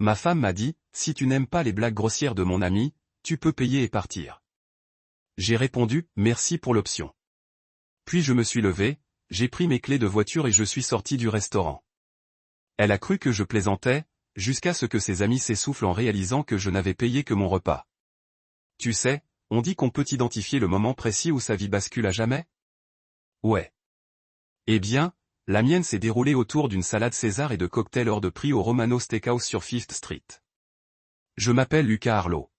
Ma femme m'a dit, si tu n'aimes pas les blagues grossières de mon ami, tu peux payer et partir. J'ai répondu, merci pour l'option. Puis je me suis levé, j'ai pris mes clés de voiture et je suis sorti du restaurant. Elle a cru que je plaisantais, jusqu'à ce que ses amis s'essoufflent en réalisant que je n'avais payé que mon repas. Tu sais, on dit qu'on peut identifier le moment précis où sa vie bascule à jamais? Ouais. Eh bien, la mienne s'est déroulée autour d'une salade César et de cocktails hors de prix au Romano Steakhouse sur Fifth Street. Je m'appelle Lucas Harlow.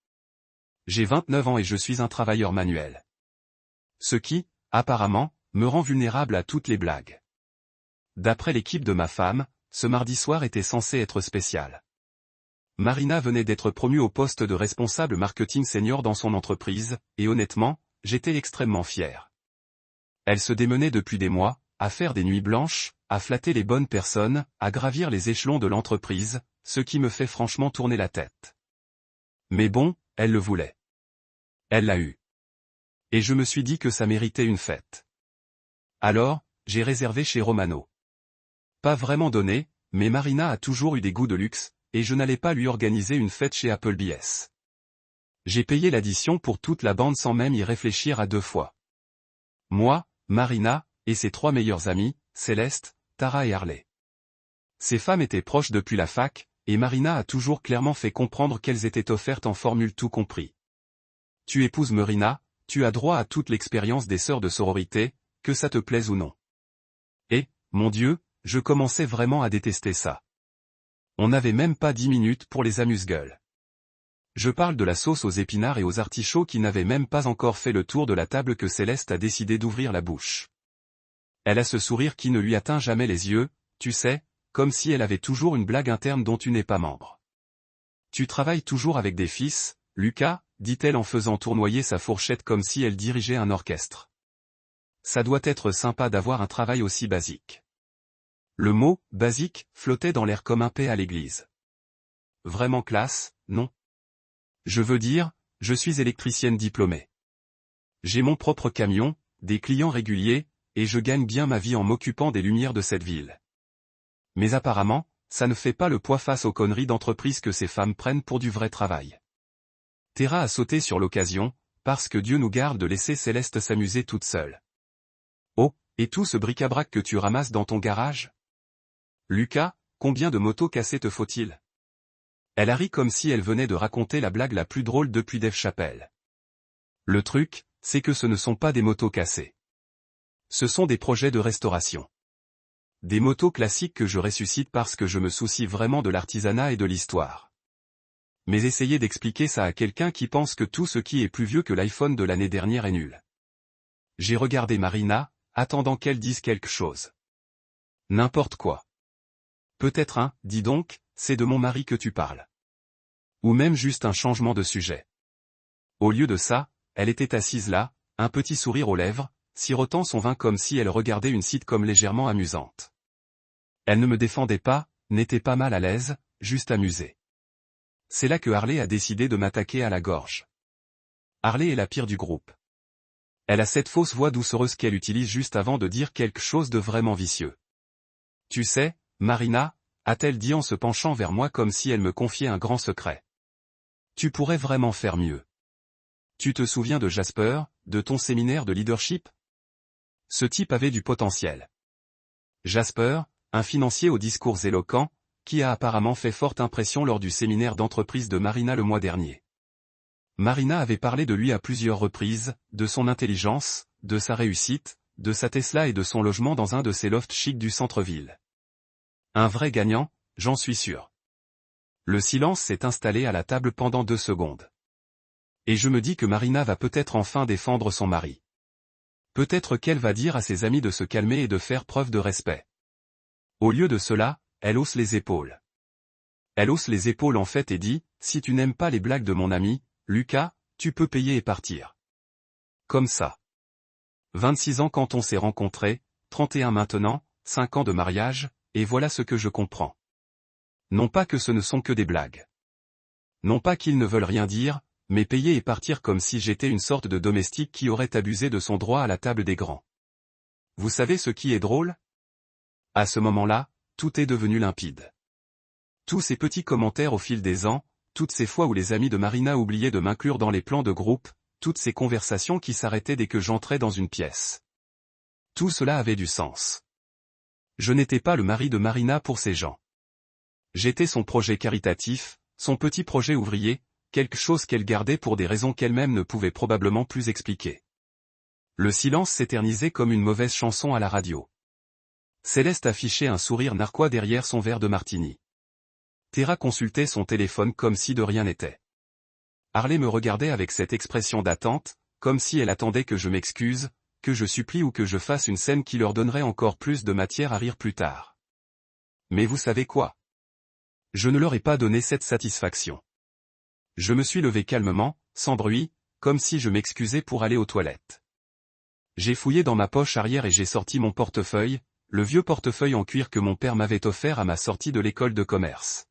J'ai 29 ans et je suis un travailleur manuel. Ce qui, apparemment, me rend vulnérable à toutes les blagues. D'après l'équipe de ma femme, ce mardi soir était censé être spécial. Marina venait d'être promue au poste de responsable marketing senior dans son entreprise, et honnêtement, j'étais extrêmement fier. Elle se démenait depuis des mois, à faire des nuits blanches, à flatter les bonnes personnes, à gravir les échelons de l'entreprise, ce qui me fait franchement tourner la tête. Mais bon, elle le voulait. Elle l'a eu. Et je me suis dit que ça méritait une fête. Alors, j'ai réservé chez Romano. Pas vraiment donné, mais Marina a toujours eu des goûts de luxe, et je n'allais pas lui organiser une fête chez Applebee's. J'ai payé l'addition pour toute la bande sans même y réfléchir à 2 fois. Moi, Marina, et ses 3 meilleures amies, Céleste, Tara et Harley. Ces femmes étaient proches depuis la fac, et Marina a toujours clairement fait comprendre qu'elles étaient offertes en formule tout compris. Tu épouses Marina, tu as droit à toute l'expérience des sœurs de sororité, que ça te plaise ou non. Et, mon Dieu, je commençais vraiment à détester ça. On n'avait même pas 10 minutes pour les amuse-gueules. Je parle de la sauce aux épinards et aux artichauts qui n'avaient même pas encore fait le tour de la table que Céleste a décidé d'ouvrir la bouche. Elle a ce sourire qui ne lui atteint jamais les yeux, tu sais, comme si elle avait toujours une blague interne dont tu n'es pas membre. Tu travailles toujours avec des fils, Lucas, dit-elle en faisant tournoyer sa fourchette comme si elle dirigeait un orchestre. Ça doit être sympa d'avoir un travail aussi basique. Le mot « basique » flottait dans l'air comme un paix à l'église. Vraiment classe, non? Je veux dire, je suis électricienne diplômée. J'ai mon propre camion, des clients réguliers, et je gagne bien ma vie en m'occupant des lumières de cette ville. Mais apparemment, ça ne fait pas le poids face aux conneries d'entreprise que ces femmes prennent pour du vrai travail. Tara a sauté sur l'occasion, parce que Dieu nous garde de laisser Céleste s'amuser toute seule. Oh, et tout ce bric-à-brac que tu ramasses dans ton garage? Lucas, combien de motos cassées te faut-il? Elle a ri comme si elle venait de raconter la blague la plus drôle depuis Dave Chappelle. Le truc, c'est que ce ne sont pas des motos cassées. Ce sont des projets de restauration. Des motos classiques que je ressuscite parce que je me soucie vraiment de l'artisanat et de l'histoire. Mais essayez d'expliquer ça à quelqu'un qui pense que tout ce qui est plus vieux que l'iPhone de l'année dernière est nul. J'ai regardé Marina, attendant qu'elle dise quelque chose. N'importe quoi. Peut-être dis donc, c'est de mon mari que tu parles. Ou même juste un changement de sujet. Au lieu de ça, elle était assise là, un petit sourire aux lèvres, sirotant son vin comme si elle regardait une sitcom légèrement amusante. Elle ne me défendait pas, n'était pas mal à l'aise, juste amusée. C'est là que Harley a décidé de m'attaquer à la gorge. Harley est la pire du groupe. Elle a cette fausse voix doucereuse qu'elle utilise juste avant de dire quelque chose de vraiment vicieux. Tu sais, Marina, a-t-elle dit en se penchant vers moi comme si elle me confiait un grand secret. Tu pourrais vraiment faire mieux. Tu te souviens de Jasper, de ton séminaire de leadership? Ce type avait du potentiel. Jasper, un financier aux discours éloquents, qui a apparemment fait forte impression lors du séminaire d'entreprise de Marina le mois dernier. Marina avait parlé de lui à plusieurs reprises, de son intelligence, de sa réussite, de sa Tesla et de son logement dans un de ses lofts chics du centre-ville. Un vrai gagnant, j'en suis sûr. Le silence s'est installé à la table pendant 2 secondes. Et je me dis que Marina va peut-être enfin défendre son mari. Peut-être qu'elle va dire à ses amis de se calmer et de faire preuve de respect. Au lieu de cela, elle hausse les épaules. Elle hausse les épaules en fait et dit, si tu n'aimes pas les blagues de mon ami, Lucas, tu peux payer et partir. Comme ça. 26 ans quand on s'est rencontrés, 31 maintenant, 5 ans de mariage, et voilà ce que je comprends. Non pas que ce ne sont que des blagues. Non pas qu'ils ne veulent rien dire, mais payer et partir comme si j'étais une sorte de domestique qui aurait abusé de son droit à la table des grands. Vous savez ce qui est drôle? À ce moment-là, tout est devenu limpide. Tous ces petits commentaires au fil des ans, toutes ces fois où les amis de Marina oubliaient de m'inclure dans les plans de groupe, toutes ces conversations qui s'arrêtaient dès que j'entrais dans une pièce. Tout cela avait du sens. Je n'étais pas le mari de Marina pour ces gens. J'étais son projet caritatif, son petit projet ouvrier, quelque chose qu'elle gardait pour des raisons qu'elle-même ne pouvait probablement plus expliquer. Le silence s'éternisait comme une mauvaise chanson à la radio. Céleste affichait un sourire narquois derrière son verre de martini. Théra consultait son téléphone comme si de rien n'était. Harley me regardait avec cette expression d'attente, comme si elle attendait que je m'excuse, que je supplie ou que je fasse une scène qui leur donnerait encore plus de matière à rire plus tard. Mais vous savez quoi? Je ne leur ai pas donné cette satisfaction. Je me suis levé calmement, sans bruit, comme si je m'excusais pour aller aux toilettes. J'ai fouillé dans ma poche arrière et j'ai sorti mon portefeuille, le vieux portefeuille en cuir que mon père m'avait offert à ma sortie de l'école de commerce.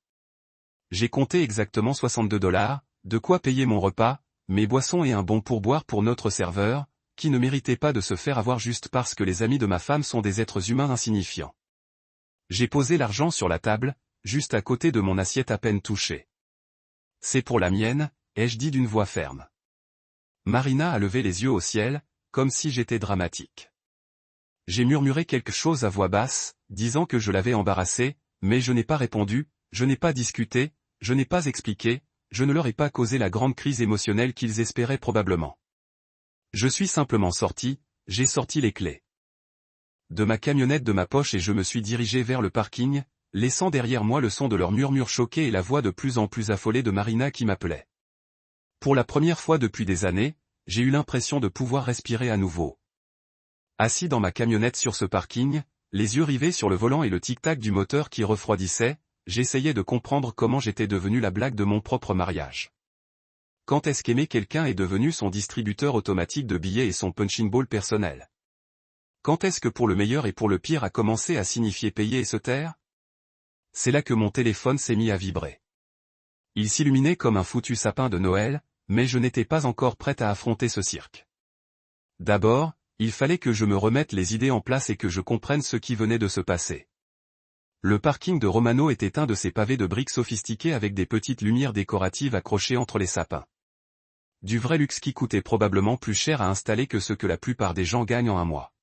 J'ai compté exactement $62, de quoi payer mon repas, mes boissons et un bon pourboire pour notre serveur, qui ne méritait pas de se faire avoir juste parce que les amis de ma femme sont des êtres humains insignifiants. J'ai posé l'argent sur la table, juste à côté de mon assiette à peine touchée. C'est pour la mienne, ai-je dit d'une voix ferme. Marina a levé les yeux au ciel, comme si j'étais dramatique. J'ai murmuré quelque chose à voix basse, disant que je l'avais embarrassé, mais je n'ai pas répondu, je n'ai pas discuté, je n'ai pas expliqué, je ne leur ai pas causé la grande crise émotionnelle qu'ils espéraient probablement. Je suis simplement sorti, j'ai sorti les clés de ma camionnette de ma poche et je me suis dirigé vers le parking, laissant derrière moi le son de leurs murmures choqués et la voix de plus en plus affolée de Marina qui m'appelait. Pour la première fois depuis des années, j'ai eu l'impression de pouvoir respirer à nouveau. Assis dans ma camionnette sur ce parking, les yeux rivés sur le volant et le tic-tac du moteur qui refroidissait, j'essayais de comprendre comment j'étais devenu la blague de mon propre mariage. Quand est-ce qu'aimer quelqu'un est devenu son distributeur automatique de billets et son punching ball personnel? Quand est-ce que pour le meilleur et pour le pire a commencé à signifier payer et se taire? C'est là que mon téléphone s'est mis à vibrer. Il s'illuminait comme un foutu sapin de Noël, mais je n'étais pas encore prête à affronter ce cirque. D'abord, il fallait que je me remette les idées en place et que je comprenne ce qui venait de se passer. Le parking de Romano était un de ces pavés de briques sophistiqués avec des petites lumières décoratives accrochées entre les sapins. Du vrai luxe qui coûtait probablement plus cher à installer que ce que la plupart des gens gagnent en un mois.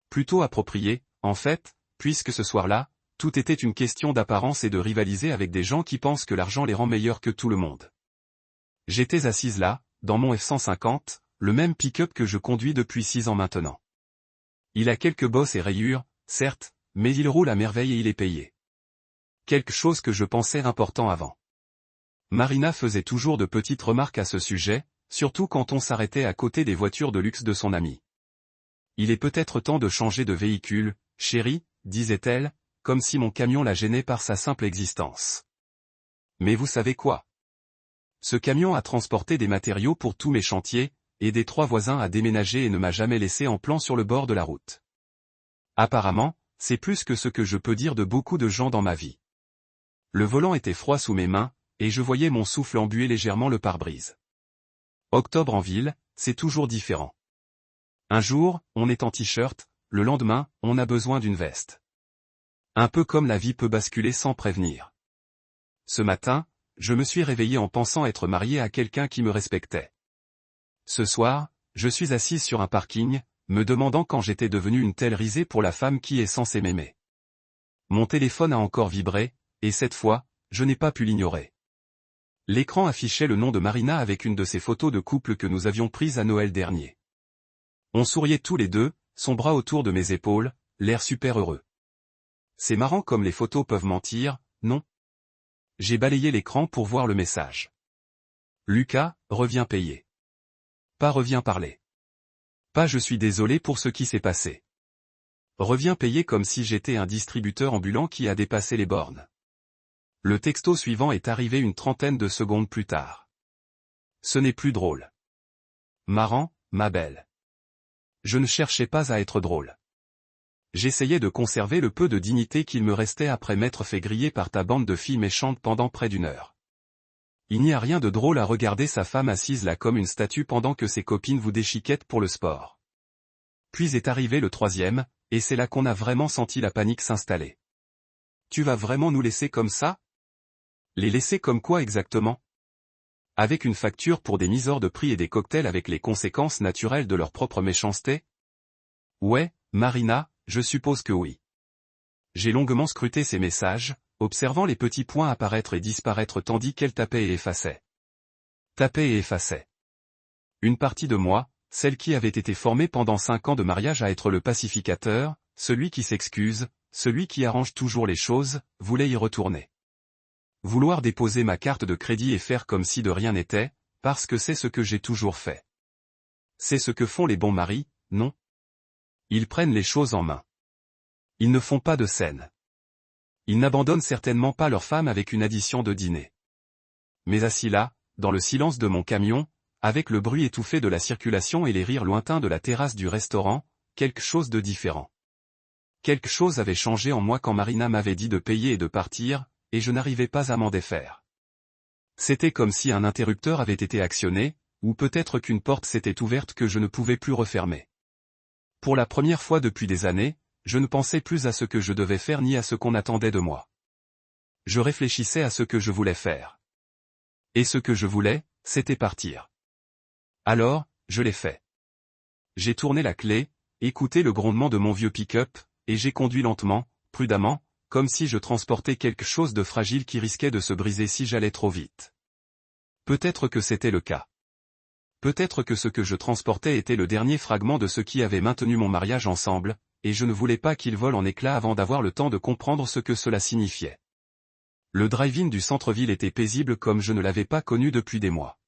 Plutôt approprié, en fait, puisque ce soir-là, tout était une question d'apparence et de rivaliser avec des gens qui pensent que l'argent les rend meilleurs que tout le monde. J'étais assise là, dans mon F-150, le même pick-up que je conduis depuis 6 ans maintenant. Il a quelques bosses et rayures, certes, mais il roule à merveille et il est payé. Quelque chose que je pensais important avant. Marina faisait toujours de petites remarques à ce sujet, surtout quand on s'arrêtait à côté des voitures de luxe de son ami. Il est peut-être temps de changer de véhicule, chérie, disait-elle, comme si mon camion la gênait par sa simple existence. Mais vous savez quoi? Ce camion a transporté des matériaux pour tous mes chantiers, aidé 3 voisins à déménager et ne m'a jamais laissé en plan sur le bord de la route. Apparemment, c'est plus que ce que je peux dire de beaucoup de gens dans ma vie. Le volant était froid sous mes mains, et je voyais mon souffle embuer légèrement le pare-brise. Octobre en ville, c'est toujours différent. Un jour, on est en t-shirt, le lendemain, on a besoin d'une veste. Un peu comme la vie peut basculer sans prévenir. Ce matin, je me suis réveillé en pensant être marié à quelqu'un qui me respectait. Ce soir, je suis assise sur un parking, me demandant quand j'étais devenue une telle risée pour la femme qui est censée m'aimer. Mon téléphone a encore vibré, et cette fois, je n'ai pas pu l'ignorer. L'écran affichait le nom de Marina avec une de ces photos de couple que nous avions prises à Noël dernier. On souriait tous les deux, son bras autour de mes épaules, l'air super heureux. C'est marrant comme les photos peuvent mentir, non? J'ai balayé l'écran pour voir le message. Lucas, reviens payer. Pas reviens parler. Pas je suis désolé pour ce qui s'est passé. Reviens payer comme si j'étais un distributeur ambulant qui a dépassé les bornes. Le texto suivant est arrivé une trentaine de secondes plus tard. Ce n'est plus drôle. Marrant, ma belle. Je ne cherchais pas à être drôle. J'essayais de conserver le peu de dignité qu'il me restait après m'être fait griller par ta bande de filles méchantes pendant près d'1 heure. Il n'y a rien de drôle à regarder sa femme assise là comme une statue pendant que ses copines vous déchiquettent pour le sport. Puis est arrivé le 3e, et c'est là qu'on a vraiment senti la panique s'installer. Tu vas vraiment nous laisser comme ça? Les laisser comme quoi exactement? Avec une facture pour des misères de prix et des cocktails avec les conséquences naturelles de leur propre méchanceté? Ouais, Marina, je suppose que oui. J'ai longuement scruté ces messages, observant les petits points apparaître et disparaître tandis qu'elle tapait et effaçait. Tapait et effaçait. Une partie de moi, celle qui avait été formée pendant 5 ans de mariage à être le pacificateur, celui qui s'excuse, celui qui arrange toujours les choses, voulait y retourner. Vouloir déposer ma carte de crédit et faire comme si de rien n'était, parce que c'est ce que j'ai toujours fait. C'est ce que font les bons maris, non? Ils prennent les choses en main. Ils ne font pas de scène. Ils n'abandonnent certainement pas leur femme avec une addition de dîner. Mais assis là, dans le silence de mon camion, avec le bruit étouffé de la circulation et les rires lointains de la terrasse du restaurant, quelque chose de différent. Quelque chose avait changé en moi quand Marina m'avait dit de payer et de partir, et je n'arrivais pas à m'en défaire. C'était comme si un interrupteur avait été actionné, ou peut-être qu'une porte s'était ouverte que je ne pouvais plus refermer. Pour la première fois depuis des années, je ne pensais plus à ce que je devais faire ni à ce qu'on attendait de moi. Je réfléchissais à ce que je voulais faire. Et ce que je voulais, c'était partir. Alors, je l'ai fait. J'ai tourné la clé, écouté le grondement de mon vieux pick-up, et j'ai conduit lentement, prudemment, comme si je transportais quelque chose de fragile qui risquait de se briser si j'allais trop vite. Peut-être que c'était le cas. Peut-être que ce que je transportais était le dernier fragment de ce qui avait maintenu mon mariage ensemble, et je ne voulais pas qu'il vole en éclats avant d'avoir le temps de comprendre ce que cela signifiait. Le drive-in du centre-ville était paisible comme je ne l'avais pas connu depuis des mois.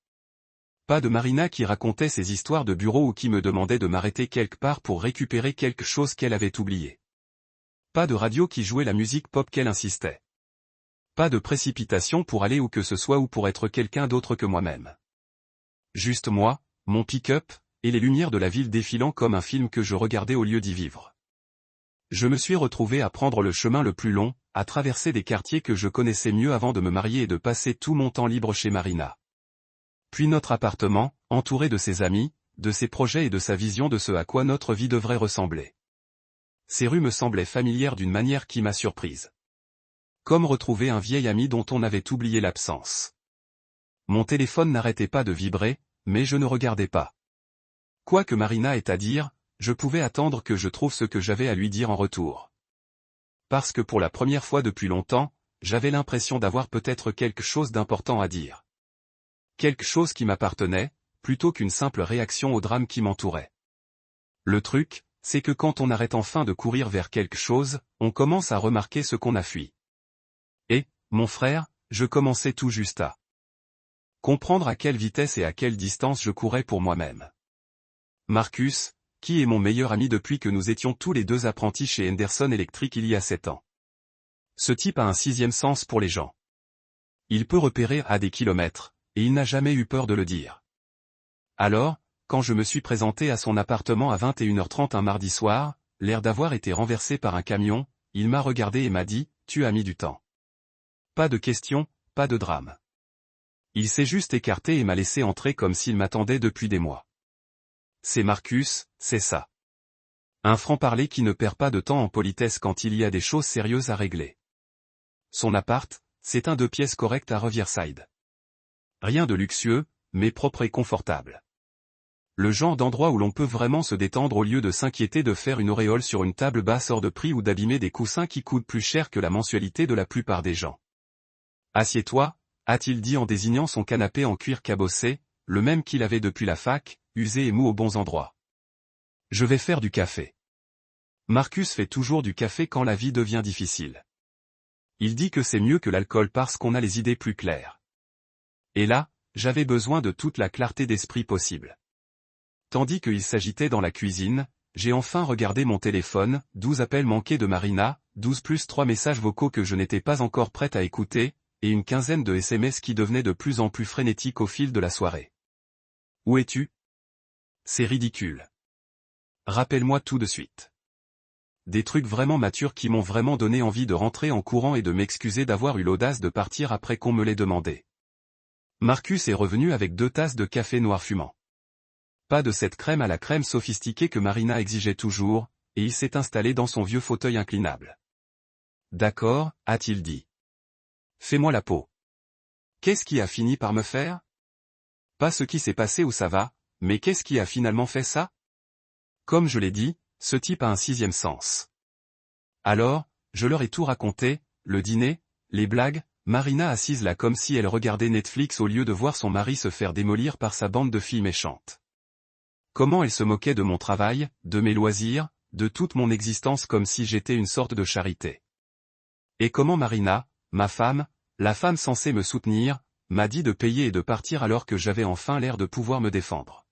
Pas de Marina qui racontait ses histoires de bureau ou qui me demandait de m'arrêter quelque part pour récupérer quelque chose qu'elle avait oublié. Pas de radio qui jouait la musique pop qu'elle insistait. Pas de précipitation pour aller où que ce soit ou pour être quelqu'un d'autre que moi-même. Juste moi, mon pick-up, et les lumières de la ville défilant comme un film que je regardais au lieu d'y vivre. Je me suis retrouvé à prendre le chemin le plus long, à traverser des quartiers que je connaissais mieux avant de me marier et de passer tout mon temps libre chez Marina. Puis notre appartement, entouré de ses amis, de ses projets et de sa vision de ce à quoi notre vie devrait ressembler. Ces rues me semblaient familières d'une manière qui m'a surprise. Comme retrouver un vieil ami dont on avait oublié l'absence. Mon téléphone n'arrêtait pas de vibrer, mais je ne regardais pas. Quoi que Marina ait à dire, je pouvais attendre que je trouve ce que j'avais à lui dire en retour. Parce que pour la première fois depuis longtemps, j'avais l'impression d'avoir peut-être quelque chose d'important à dire. Quelque chose qui m'appartenait, plutôt qu'une simple réaction au drame qui m'entourait. Le truc, c'est que quand on arrête enfin de courir vers quelque chose, on commence à remarquer ce qu'on a fui. Et, mon frère, je commençais tout juste à comprendre à quelle vitesse et à quelle distance je courais pour moi-même. Marcus, qui est mon meilleur ami depuis que nous étions tous les deux apprentis chez Henderson Electric il y a 7 ans. Ce type a un 6e sens pour les gens. Il peut repérer à des kilomètres, et il n'a jamais eu peur de le dire. Alors, quand je me suis présenté à son appartement à 21h30 un mardi soir, l'air d'avoir été renversé par un camion, il m'a regardé et m'a dit, « Tu as mis du temps. » Pas de question, pas de drame. Il s'est juste écarté et m'a laissé entrer comme s'il m'attendait depuis des mois. C'est Marcus, c'est ça. Un franc-parler qui ne perd pas de temps en politesse quand il y a des choses sérieuses à régler. Son appart, c'est un 2 pièces correct à Riverside. Rien de luxueux, mais propre et confortable. Le genre d'endroit où l'on peut vraiment se détendre au lieu de s'inquiéter de faire une auréole sur une table basse hors de prix ou d'abîmer des coussins qui coûtent plus cher que la mensualité de la plupart des gens. Assieds-toi, a-t-il dit en désignant son canapé en cuir cabossé, le même qu'il avait depuis la fac, usé et mou aux bons endroits. Je vais faire du café. Marcus fait toujours du café quand la vie devient difficile. Il dit que c'est mieux que l'alcool parce qu'on a les idées plus claires. Et là, j'avais besoin de toute la clarté d'esprit possible. Tandis qu'il s'agitait dans la cuisine, j'ai enfin regardé mon téléphone, 12 appels manqués de Marina, 12 plus 3 messages vocaux que je n'étais pas encore prête à écouter, et une quinzaine de SMS qui devenaient de plus en plus frénétiques au fil de la soirée. Où es-tu? C'est ridicule. Rappelle-moi tout de suite. Des trucs vraiment matures qui m'ont vraiment donné envie de rentrer en courant et de m'excuser d'avoir eu l'audace de partir après qu'on me l'ait demandé. Marcus est revenu avec 2 tasses de café noir fumant. Pas de cette crème à la crème sophistiquée que Marina exigeait toujours, et il s'est installé dans son vieux fauteuil inclinable. D'accord, a-t-il dit. Fais-moi la peau. Qu'est-ce qui a fini par me faire? Pas ce qui s'est passé ou ça va, mais qu'est-ce qui a finalement fait ça? Comme je l'ai dit, ce type a un sixième sens. Alors, je leur ai tout raconté, le dîner, les blagues, Marina assise là comme si elle regardait Netflix au lieu de voir son mari se faire démolir par sa bande de filles méchantes. Comment elle se moquait de mon travail, de mes loisirs, de toute mon existence comme si j'étais une sorte de charité. Et comment Marina, ma femme, la femme censée me soutenir, m'a dit de payer et de partir alors que j'avais enfin l'air de pouvoir me défendre.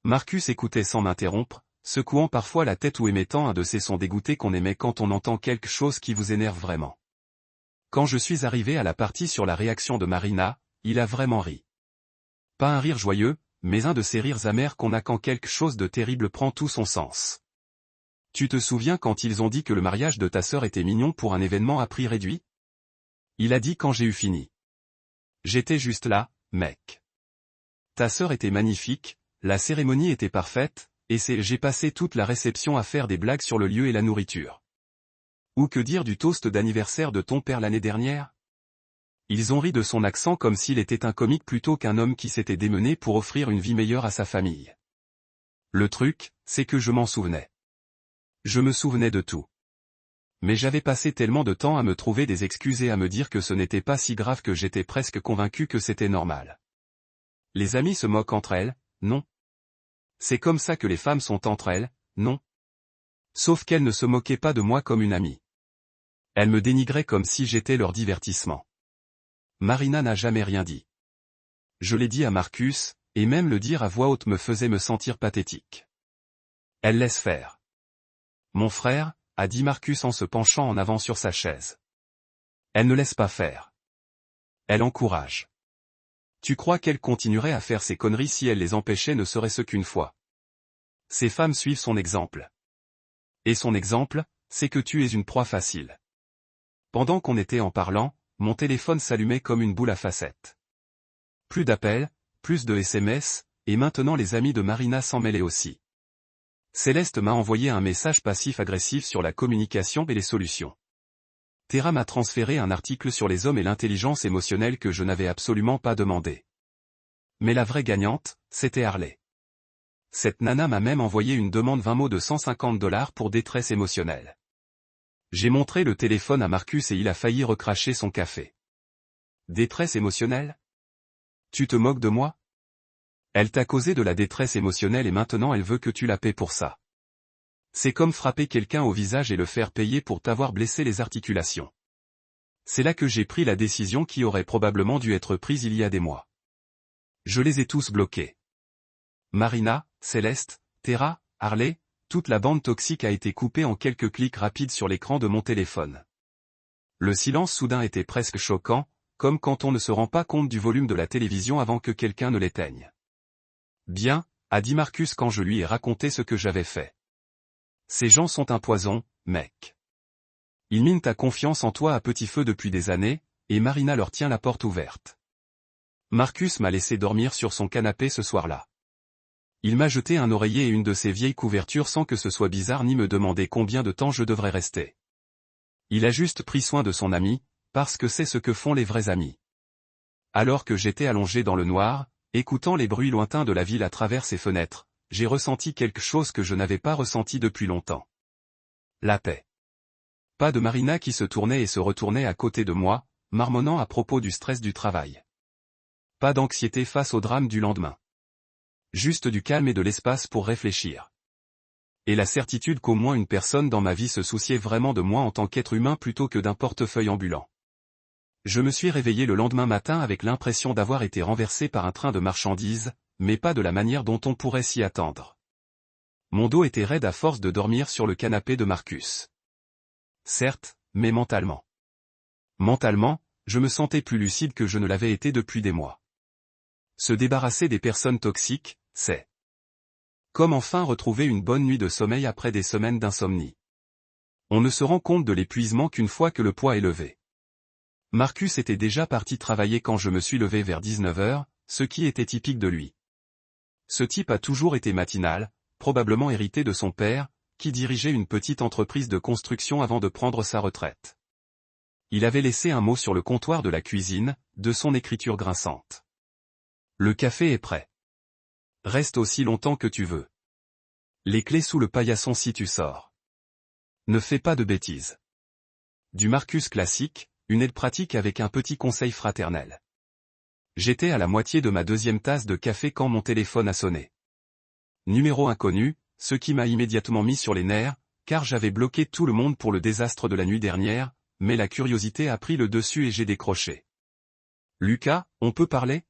Marcus écoutait sans m'interrompre, secouant parfois la tête ou émettant un de ces sons dégoûtés qu'on émet quand on entend quelque chose qui vous énerve vraiment. Quand je suis arrivé à la partie sur la réaction de Marina, il a vraiment ri. Pas un rire joyeux, mais un de ces rires amers qu'on a quand quelque chose de terrible prend tout son sens. Tu te souviens quand ils ont dit que le mariage de ta sœur était mignon pour un événement à prix réduit? Il a dit quand j'ai eu fini. J'étais juste là, mec. Ta sœur était magnifique, la cérémonie était parfaite, et j'ai passé toute la réception à faire des blagues sur le lieu et la nourriture. Ou que dire du toast d'anniversaire de ton père l'année dernière? Ils ont ri de son accent comme s'il était un comique plutôt qu'un homme qui s'était démené pour offrir une vie meilleure à sa famille. Le truc, c'est que je m'en souvenais. Je me souvenais de tout. Mais j'avais passé tellement de temps à me trouver des excuses et à me dire que ce n'était pas si grave que j'étais presque convaincu que c'était normal. Les amies se moquent entre elles, non. C'est comme ça que les femmes sont entre elles, non. Sauf qu'elles ne se moquaient pas de moi comme une amie. Elles me dénigraient comme si j'étais leur divertissement. Marina n'a jamais rien dit. Je l'ai dit à Marcus, et même le dire à voix haute me faisait me sentir pathétique. Elle laisse faire. Mon frère, a dit Marcus en se penchant en avant sur sa chaise. Elle ne laisse pas faire. Elle encourage. Tu crois qu'elle continuerait à faire ces conneries si elle les empêchait ne serait-ce qu'une fois? Ces femmes suivent son exemple. Et son exemple, c'est que tu es une proie facile. Pendant qu'on était en parlant, mon téléphone s'allumait comme une boule à facettes. Plus d'appels, plus de SMS, et maintenant les amis de Marina s'en mêlaient aussi. Céleste m'a envoyé un message passif-agressif sur la communication et les solutions. Tera m'a transféré un article sur les hommes et l'intelligence émotionnelle que je n'avais absolument pas demandé. Mais la vraie gagnante, c'était Harley. Cette nana m'a même envoyé une demande 20 mots de $150 pour détresse émotionnelle. J'ai montré le téléphone à Marcus et il a failli recracher son café. Détresse émotionnelle? Tu te moques de moi? Elle t'a causé de la détresse émotionnelle et maintenant elle veut que tu la paies pour ça. C'est comme frapper quelqu'un au visage et le faire payer pour t'avoir blessé les articulations. C'est là que j'ai pris la décision qui aurait probablement dû être prise il y a des mois. Je les ai tous bloqués. Marina, Céleste, Tera, Harley, toute la bande toxique a été coupée en quelques clics rapides sur l'écran de mon téléphone. Le silence soudain était presque choquant, comme quand on ne se rend pas compte du volume de la télévision avant que quelqu'un ne l'éteigne. Bien, a dit Marcus quand je lui ai raconté ce que j'avais fait. Ces gens sont un poison, mec. Ils minent ta confiance en toi à petit feu depuis des années, et Marina leur tient la porte ouverte. Marcus m'a laissé dormir sur son canapé ce soir-là. Il m'a jeté un oreiller et une de ses vieilles couvertures sans que ce soit bizarre ni me demander combien de temps je devrais rester. Il a juste pris soin de son ami, parce que c'est ce que font les vrais amis. Alors que j'étais allongé dans le noir, écoutant les bruits lointains de la ville à travers ses fenêtres, j'ai ressenti quelque chose que je n'avais pas ressenti depuis longtemps. La paix. Pas de Marina qui se tournait et se retournait à côté de moi, marmonnant à propos du stress du travail. Pas d'anxiété face au drame du lendemain. Juste du calme et de l'espace pour réfléchir. Et la certitude qu'au moins une personne dans ma vie se souciait vraiment de moi en tant qu'être humain plutôt que d'un portefeuille ambulant. Je me suis réveillé le lendemain matin avec l'impression d'avoir été renversé par un train de marchandises, mais pas de la manière dont on pourrait s'y attendre. Mon dos était raide à force de dormir sur le canapé de Marcus. Certes, mais mentalement. Mentalement, je me sentais plus lucide que je ne l'avais été depuis des mois. Se débarrasser des personnes toxiques, c'est comme enfin retrouver une bonne nuit de sommeil après des semaines d'insomnie. On ne se rend compte de l'épuisement qu'une fois que le poids est levé. Marcus était déjà parti travailler quand je me suis levé vers 19h, ce qui était typique de lui. Ce type a toujours été matinal, probablement hérité de son père, qui dirigeait une petite entreprise de construction avant de prendre sa retraite. Il avait laissé un mot sur le comptoir de la cuisine, de son écriture grinçante. Le café est prêt. Reste aussi longtemps que tu veux. Les clés sous le paillasson si tu sors. Ne fais pas de bêtises. Du Marcus classique, une aide pratique avec un petit conseil fraternel. J'étais à la moitié de ma deuxième tasse de café quand mon téléphone a sonné. Numéro inconnu, ce qui m'a immédiatement mis sur les nerfs, car j'avais bloqué tout le monde pour le désastre de la nuit dernière, mais la curiosité a pris le dessus et j'ai décroché. Lucas, on peut parler ?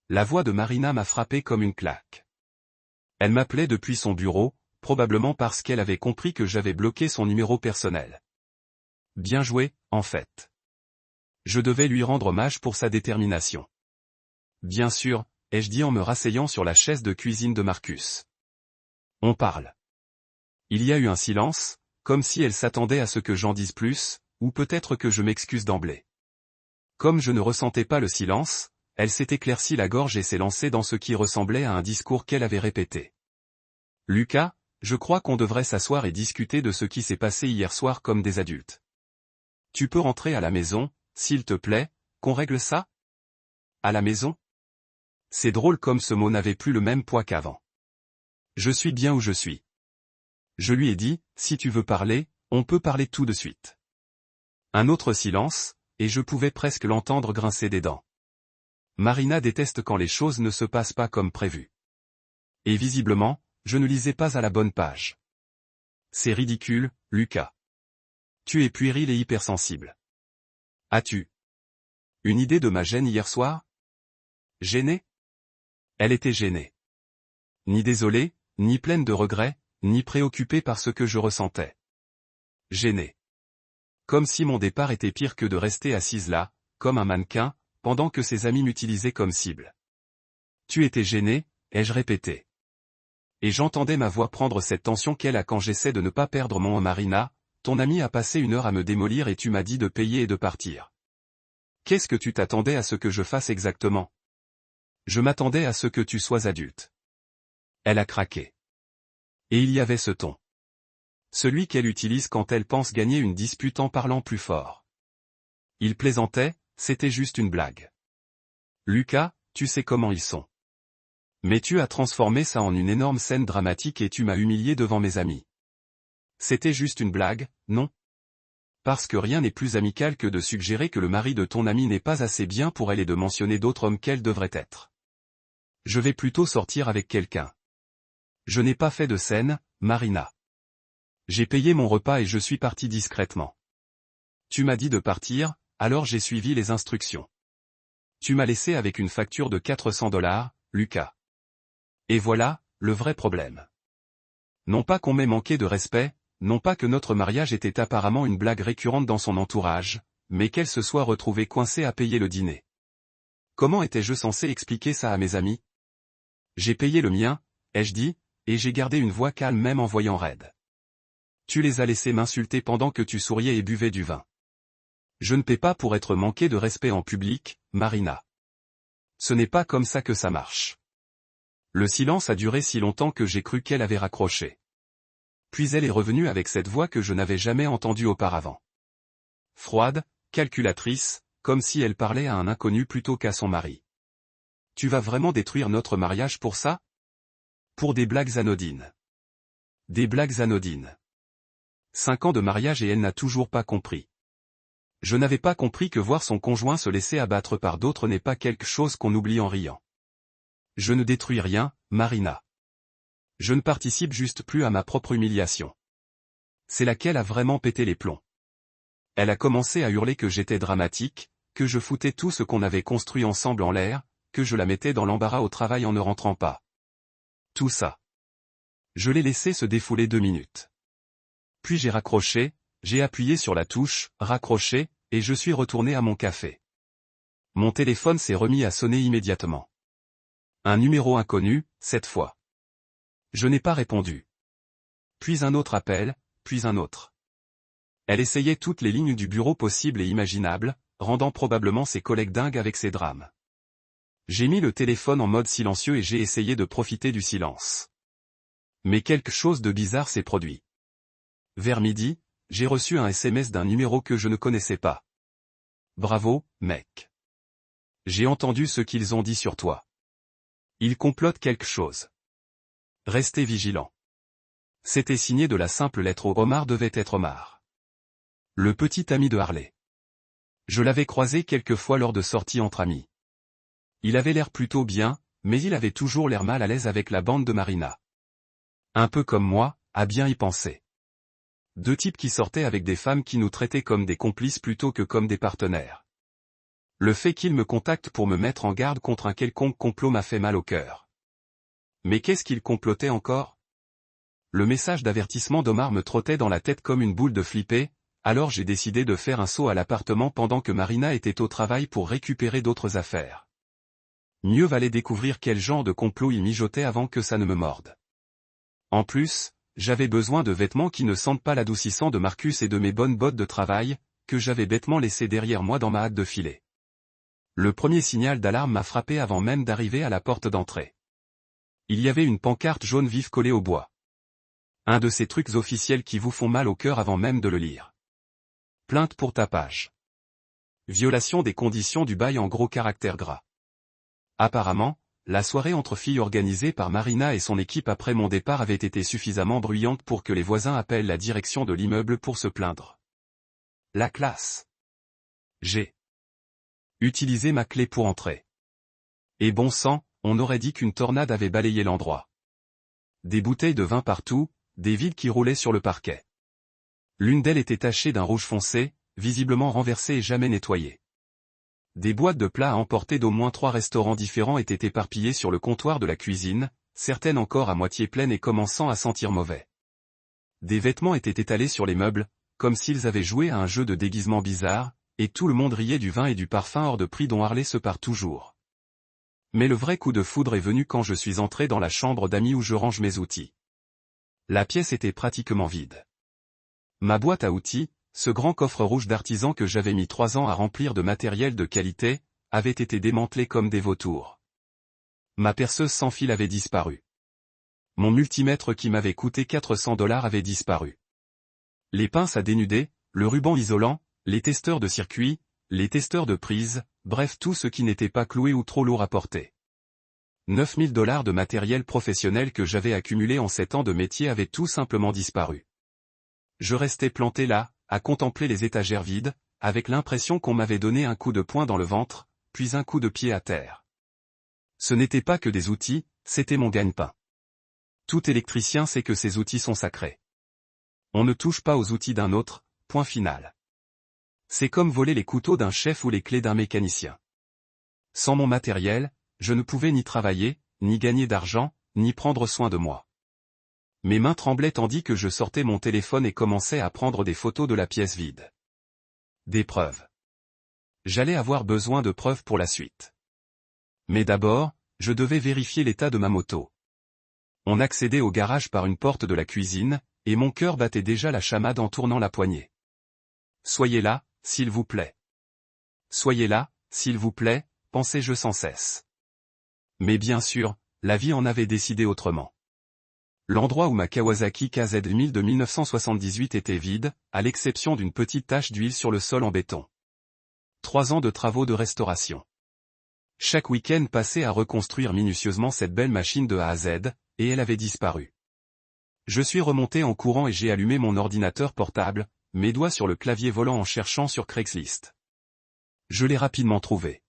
La voix de Marina m'a frappé comme une claque. Elle m'appelait depuis son bureau, probablement parce qu'elle avait compris que j'avais bloqué son numéro personnel. Bien joué, en fait. Je devais lui rendre hommage pour sa détermination. Bien sûr, ai-je dit en me rasseyant sur la chaise de cuisine de Marcus. On parle. Il y a eu un silence, comme si elle s'attendait à ce que j'en dise plus, ou peut-être que je m'excuse d'emblée. Comme je ne ressentais pas le silence, elle s'est éclaircie la gorge et s'est lancée dans ce qui ressemblait à un discours qu'elle avait répété. Lucas, je crois qu'on devrait s'asseoir et discuter de ce qui s'est passé hier soir comme des adultes. Tu peux rentrer à la maison, s'il te plaît, qu'on règle ça ? À la maison ? C'est drôle comme ce mot n'avait plus le même poids qu'avant. Je suis bien où je suis. Je lui ai dit, si tu veux parler, on peut parler tout de suite. Un autre silence, et je pouvais presque l'entendre grincer des dents. Marina déteste quand les choses ne se passent pas comme prévu. Et visiblement, je ne lisais pas à la bonne page. C'est ridicule, Lucas. Tu es puéril et hypersensible. As-tu une idée de ma gêne hier soir ? Gênée ? Elle était gênée. Ni désolée, ni pleine de regrets, ni préoccupée par ce que je ressentais. Gênée. Comme si mon départ était pire que de rester assise là, comme un mannequin, pendant que ses amis m'utilisaient comme cible. Tu étais gênée, ai-je répété. Et j'entendais ma voix prendre cette tension qu'elle a quand j'essaie de ne pas perdre mon Marina, ton ami a passé 1 heure à me démolir et tu m'as dit de payer et de partir. Qu'est-ce que tu t'attendais à ce que je fasse exactement ? Je m'attendais à ce que tu sois adulte. Elle a craqué. Et il y avait ce ton. Celui qu'elle utilise quand elle pense gagner une dispute en parlant plus fort. Il plaisantait, c'était juste une blague. Lucas, tu sais comment ils sont. Mais tu as transformé ça en une énorme scène dramatique et tu m'as humilié devant mes amis. C'était juste une blague, non ? Parce que rien n'est plus amical que de suggérer que le mari de ton ami n'est pas assez bien pour elle et de mentionner d'autres hommes qu'elle devrait être. Je vais plutôt sortir avec quelqu'un. Je n'ai pas fait de scène, Marina. J'ai payé mon repas et je suis parti discrètement. Tu m'as dit de partir, alors j'ai suivi les instructions. Tu m'as laissé avec une facture de $400, Lucas. Et voilà, le vrai problème. Non pas qu'on m'ait manqué de respect, non pas que notre mariage était apparemment une blague récurrente dans son entourage, mais qu'elle se soit retrouvée coincée à payer le dîner. Comment étais-je censé expliquer ça à mes amis ? J'ai payé le mien, ai-je dit, et j'ai gardé une voix calme même en voyant raide. Tu les as laissés m'insulter pendant que tu souriais et buvais du vin. Je ne paie pas pour être manqué de respect en public, Marina. Ce n'est pas comme ça que ça marche. Le silence a duré si longtemps que j'ai cru qu'elle avait raccroché. Puis elle est revenue avec cette voix que je n'avais jamais entendue auparavant. Froide, calculatrice, comme si elle parlait à un inconnu plutôt qu'à son mari. Tu vas vraiment détruire notre mariage pour ça ? Pour des blagues anodines. Des blagues anodines. 5 ans de mariage et elle n'a toujours pas compris. Je n'avais pas compris que voir son conjoint se laisser abattre par d'autres n'est pas quelque chose qu'on oublie en riant. Je ne détruis rien, Marina. Je ne participe juste plus à ma propre humiliation. C'est laquelle a vraiment pété les plombs. Elle a commencé à hurler que j'étais dramatique, que je foutais tout ce qu'on avait construit ensemble en l'air, que je la mettais dans l'embarras au travail en ne rentrant pas. Tout ça. Je l'ai laissé se défouler 2 minutes. Puis j'ai raccroché, j'ai appuyé sur la touche, raccroché, et je suis retourné à mon café. Mon téléphone s'est remis à sonner immédiatement. Un numéro inconnu, cette fois. Je n'ai pas répondu. Puis un autre appel, puis un autre. Elle essayait toutes les lignes du bureau possibles et imaginables, rendant probablement ses collègues dingues avec ses drames. J'ai mis le téléphone en mode silencieux et j'ai essayé de profiter du silence. Mais quelque chose de bizarre s'est produit. Vers midi, j'ai reçu un SMS d'un numéro que je ne connaissais pas. Bravo, mec. J'ai entendu ce qu'ils ont dit sur toi. Ils complotent quelque chose. Restez vigilants. C'était signé de la simple lettre O. Omar devait être Omar. Le petit ami de Harley. Je l'avais croisé quelques fois lors de sorties entre amis. Il avait l'air plutôt bien, mais il avait toujours l'air mal à l'aise avec la bande de Marina. Un peu comme moi, à bien y penser. Deux types qui sortaient avec des femmes qui nous traitaient comme des complices plutôt que comme des partenaires. Le fait qu'il me contacte pour me mettre en garde contre un quelconque complot m'a fait mal au cœur. Mais qu'est-ce qu'il complotait encore? Le message d'avertissement d'Omar me trottait dans la tête comme une boule de flippé, alors j'ai décidé de faire un saut à l'appartement pendant que Marina était au travail pour récupérer d'autres affaires. Mieux valait découvrir quel genre de complot il mijotait avant que ça ne me morde. En plus, j'avais besoin de vêtements qui ne sentent pas l'adoucissant de Marcus et de mes bonnes bottes de travail, que j'avais bêtement laissées derrière moi dans ma hâte de filer. Le premier signal d'alarme m'a frappé avant même d'arriver à la porte d'entrée. Il y avait une pancarte jaune vive collée au bois. Un de ces trucs officiels qui vous font mal au cœur avant même de le lire. Plainte pour tapage. Violation des conditions du bail en gros caractères gras. Apparemment, la soirée entre filles organisée par Marina et son équipe après mon départ avait été suffisamment bruyante pour que les voisins appellent la direction de l'immeuble pour se plaindre. La classe. J'ai utilisé ma clé pour entrer. Et bon sang, on aurait dit qu'une tornade avait balayé l'endroit. Des bouteilles de vin partout, des vides qui roulaient sur le parquet. L'une d'elles était tachée d'un rouge foncé, visiblement renversée et jamais nettoyée. Des boîtes de plats à emporter d'au moins 3 restaurants différents étaient éparpillées sur le comptoir de la cuisine, certaines encore à moitié pleines et commençant à sentir mauvais. Des vêtements étaient étalés sur les meubles, comme s'ils avaient joué à un jeu de déguisement bizarre, et tout le monde riait du vin et du parfum hors de prix dont Harley se pare toujours. Mais le vrai coup de foudre est venu quand je suis entré dans la chambre d'amis où je range mes outils. La pièce était pratiquement vide. Ma boîte à outils, ce grand coffre rouge d'artisan que j'avais mis 3 ans à remplir de matériel de qualité, avait été démantelé comme des vautours. Ma perceuse sans fil avait disparu. Mon multimètre qui m'avait coûté $400 avait disparu. Les pinces à dénuder, le ruban isolant, les testeurs de circuit, les testeurs de prise, bref tout ce qui n'était pas cloué ou trop lourd à porter. $9000 de matériel professionnel que j'avais accumulé en 7 ans de métier avait tout simplement disparu. Je restais planté là, à contempler les étagères vides, avec l'impression qu'on m'avait donné un coup de poing dans le ventre, puis un coup de pied à terre. Ce n'était pas que des outils, c'était mon gagne-pain. Tout électricien sait que ses outils sont sacrés. On ne touche pas aux outils d'un autre, point final. C'est comme voler les couteaux d'un chef ou les clés d'un mécanicien. Sans mon matériel, je ne pouvais ni travailler, ni gagner d'argent, ni prendre soin de moi. Mes mains tremblaient tandis que je sortais mon téléphone et commençais à prendre des photos de la pièce vide. Des preuves. J'allais avoir besoin de preuves pour la suite. Mais d'abord, je devais vérifier l'état de ma moto. On accédait au garage par une porte de la cuisine, et mon cœur battait déjà la chamade en tournant la poignée. Soyez là, s'il vous plaît. Soyez là, s'il vous plaît, pensais-je sans cesse. Mais bien sûr, la vie en avait décidé autrement. L'endroit où ma Kawasaki KZ1000 de 1978 était vide, à l'exception d'une petite tache d'huile sur le sol en béton. 3 ans de travaux de restauration. Chaque week-end passé à reconstruire minutieusement cette belle machine de A à Z, et elle avait disparu. Je suis remonté en courant et j'ai allumé mon ordinateur portable, mes doigts sur le clavier volant en cherchant sur Craigslist. Je l'ai rapidement trouvé.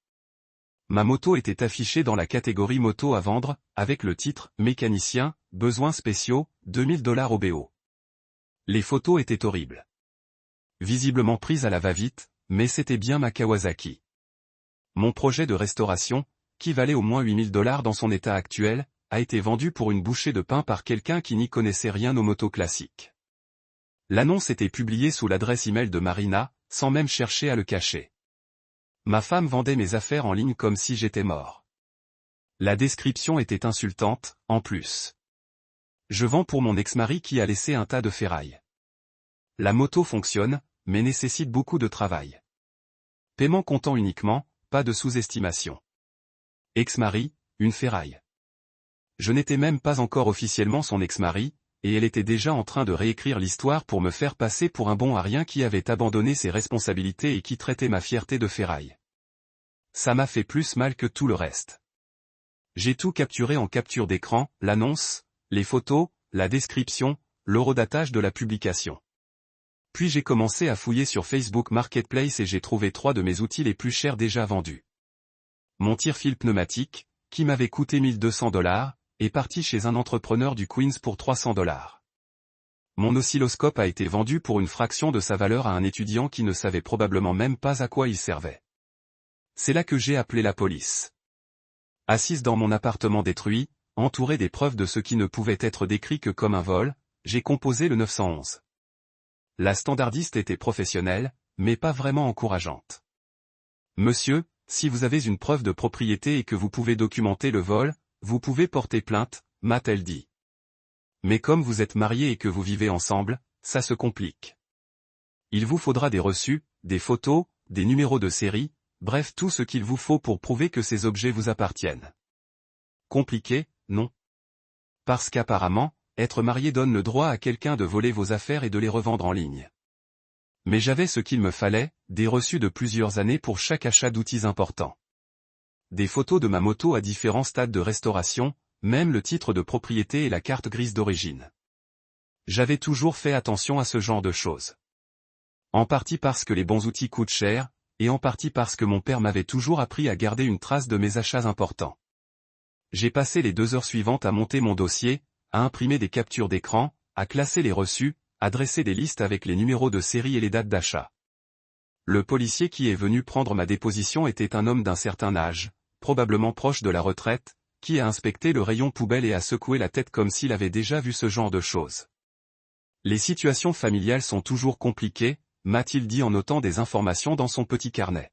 Ma moto était affichée dans la catégorie moto à vendre, avec le titre « Mécanicien, besoins spéciaux, $2000 au BO ». Les photos étaient horribles. Visiblement prises à la va-vite, mais c'était bien ma Kawasaki. Mon projet de restauration, qui valait au moins $8000 dans son état actuel, a été vendu pour une bouchée de pain par quelqu'un qui n'y connaissait rien aux motos classiques. L'annonce était publiée sous l'adresse email de Marina, sans même chercher à le cacher. Ma femme vendait mes affaires en ligne comme si j'étais mort. La description était insultante, en plus. Je vends pour mon ex-mari qui a laissé un tas de ferraille. La moto fonctionne, mais nécessite beaucoup de travail. Paiement comptant uniquement, pas de sous-estimation. Ex-mari, une ferraille. Je n'étais même pas encore officiellement son ex-mari, et elle était déjà en train de réécrire l'histoire pour me faire passer pour un bon à rien qui avait abandonné ses responsabilités et qui traitait ma fierté de ferraille. Ça m'a fait plus mal que tout le reste. J'ai tout capturé en capture d'écran, l'annonce, les photos, la description, l'horodatage de la publication. Puis j'ai commencé à fouiller sur Facebook Marketplace et j'ai trouvé 3 de mes outils les plus chers déjà vendus. Mon tire-fil pneumatique, qui m'avait coûté $1200, est parti chez un entrepreneur du Queens pour $300. Mon oscilloscope a été vendu pour une fraction de sa valeur à un étudiant qui ne savait probablement même pas à quoi il servait. C'est là que j'ai appelé la police. Assise dans mon appartement détruit, entouré des preuves de ce qui ne pouvait être décrit que comme un vol, j'ai composé le 911. La standardiste était professionnelle, mais pas vraiment encourageante. Monsieur, si vous avez une preuve de propriété et que vous pouvez documenter le vol, vous pouvez porter plainte, m'a-t-elle dit. Mais comme vous êtes mariés et que vous vivez ensemble, ça se complique. Il vous faudra des reçus, des photos, des numéros de série, bref tout ce qu'il vous faut pour prouver que ces objets vous appartiennent. Compliqué, non? Parce qu'apparemment, être marié donne le droit à quelqu'un de voler vos affaires et de les revendre en ligne. Mais j'avais ce qu'il me fallait, des reçus de plusieurs années pour chaque achat d'outils importants. Des photos de ma moto à différents stades de restauration, même le titre de propriété et la carte grise d'origine. J'avais toujours fait attention à ce genre de choses. En partie parce que les bons outils coûtent cher, et en partie parce que mon père m'avait toujours appris à garder une trace de mes achats importants. J'ai passé les 2 heures suivantes à monter mon dossier, à imprimer des captures d'écran, à classer les reçus, à dresser des listes avec les numéros de série et les dates d'achat. Le policier qui est venu prendre ma déposition était un homme d'un certain âge, probablement proche de la retraite, qui a inspecté le rayon poubelle et a secoué la tête comme s'il avait déjà vu ce genre de choses. Les situations familiales sont toujours compliquées, m'a-t-il dit en notant des informations dans son petit carnet.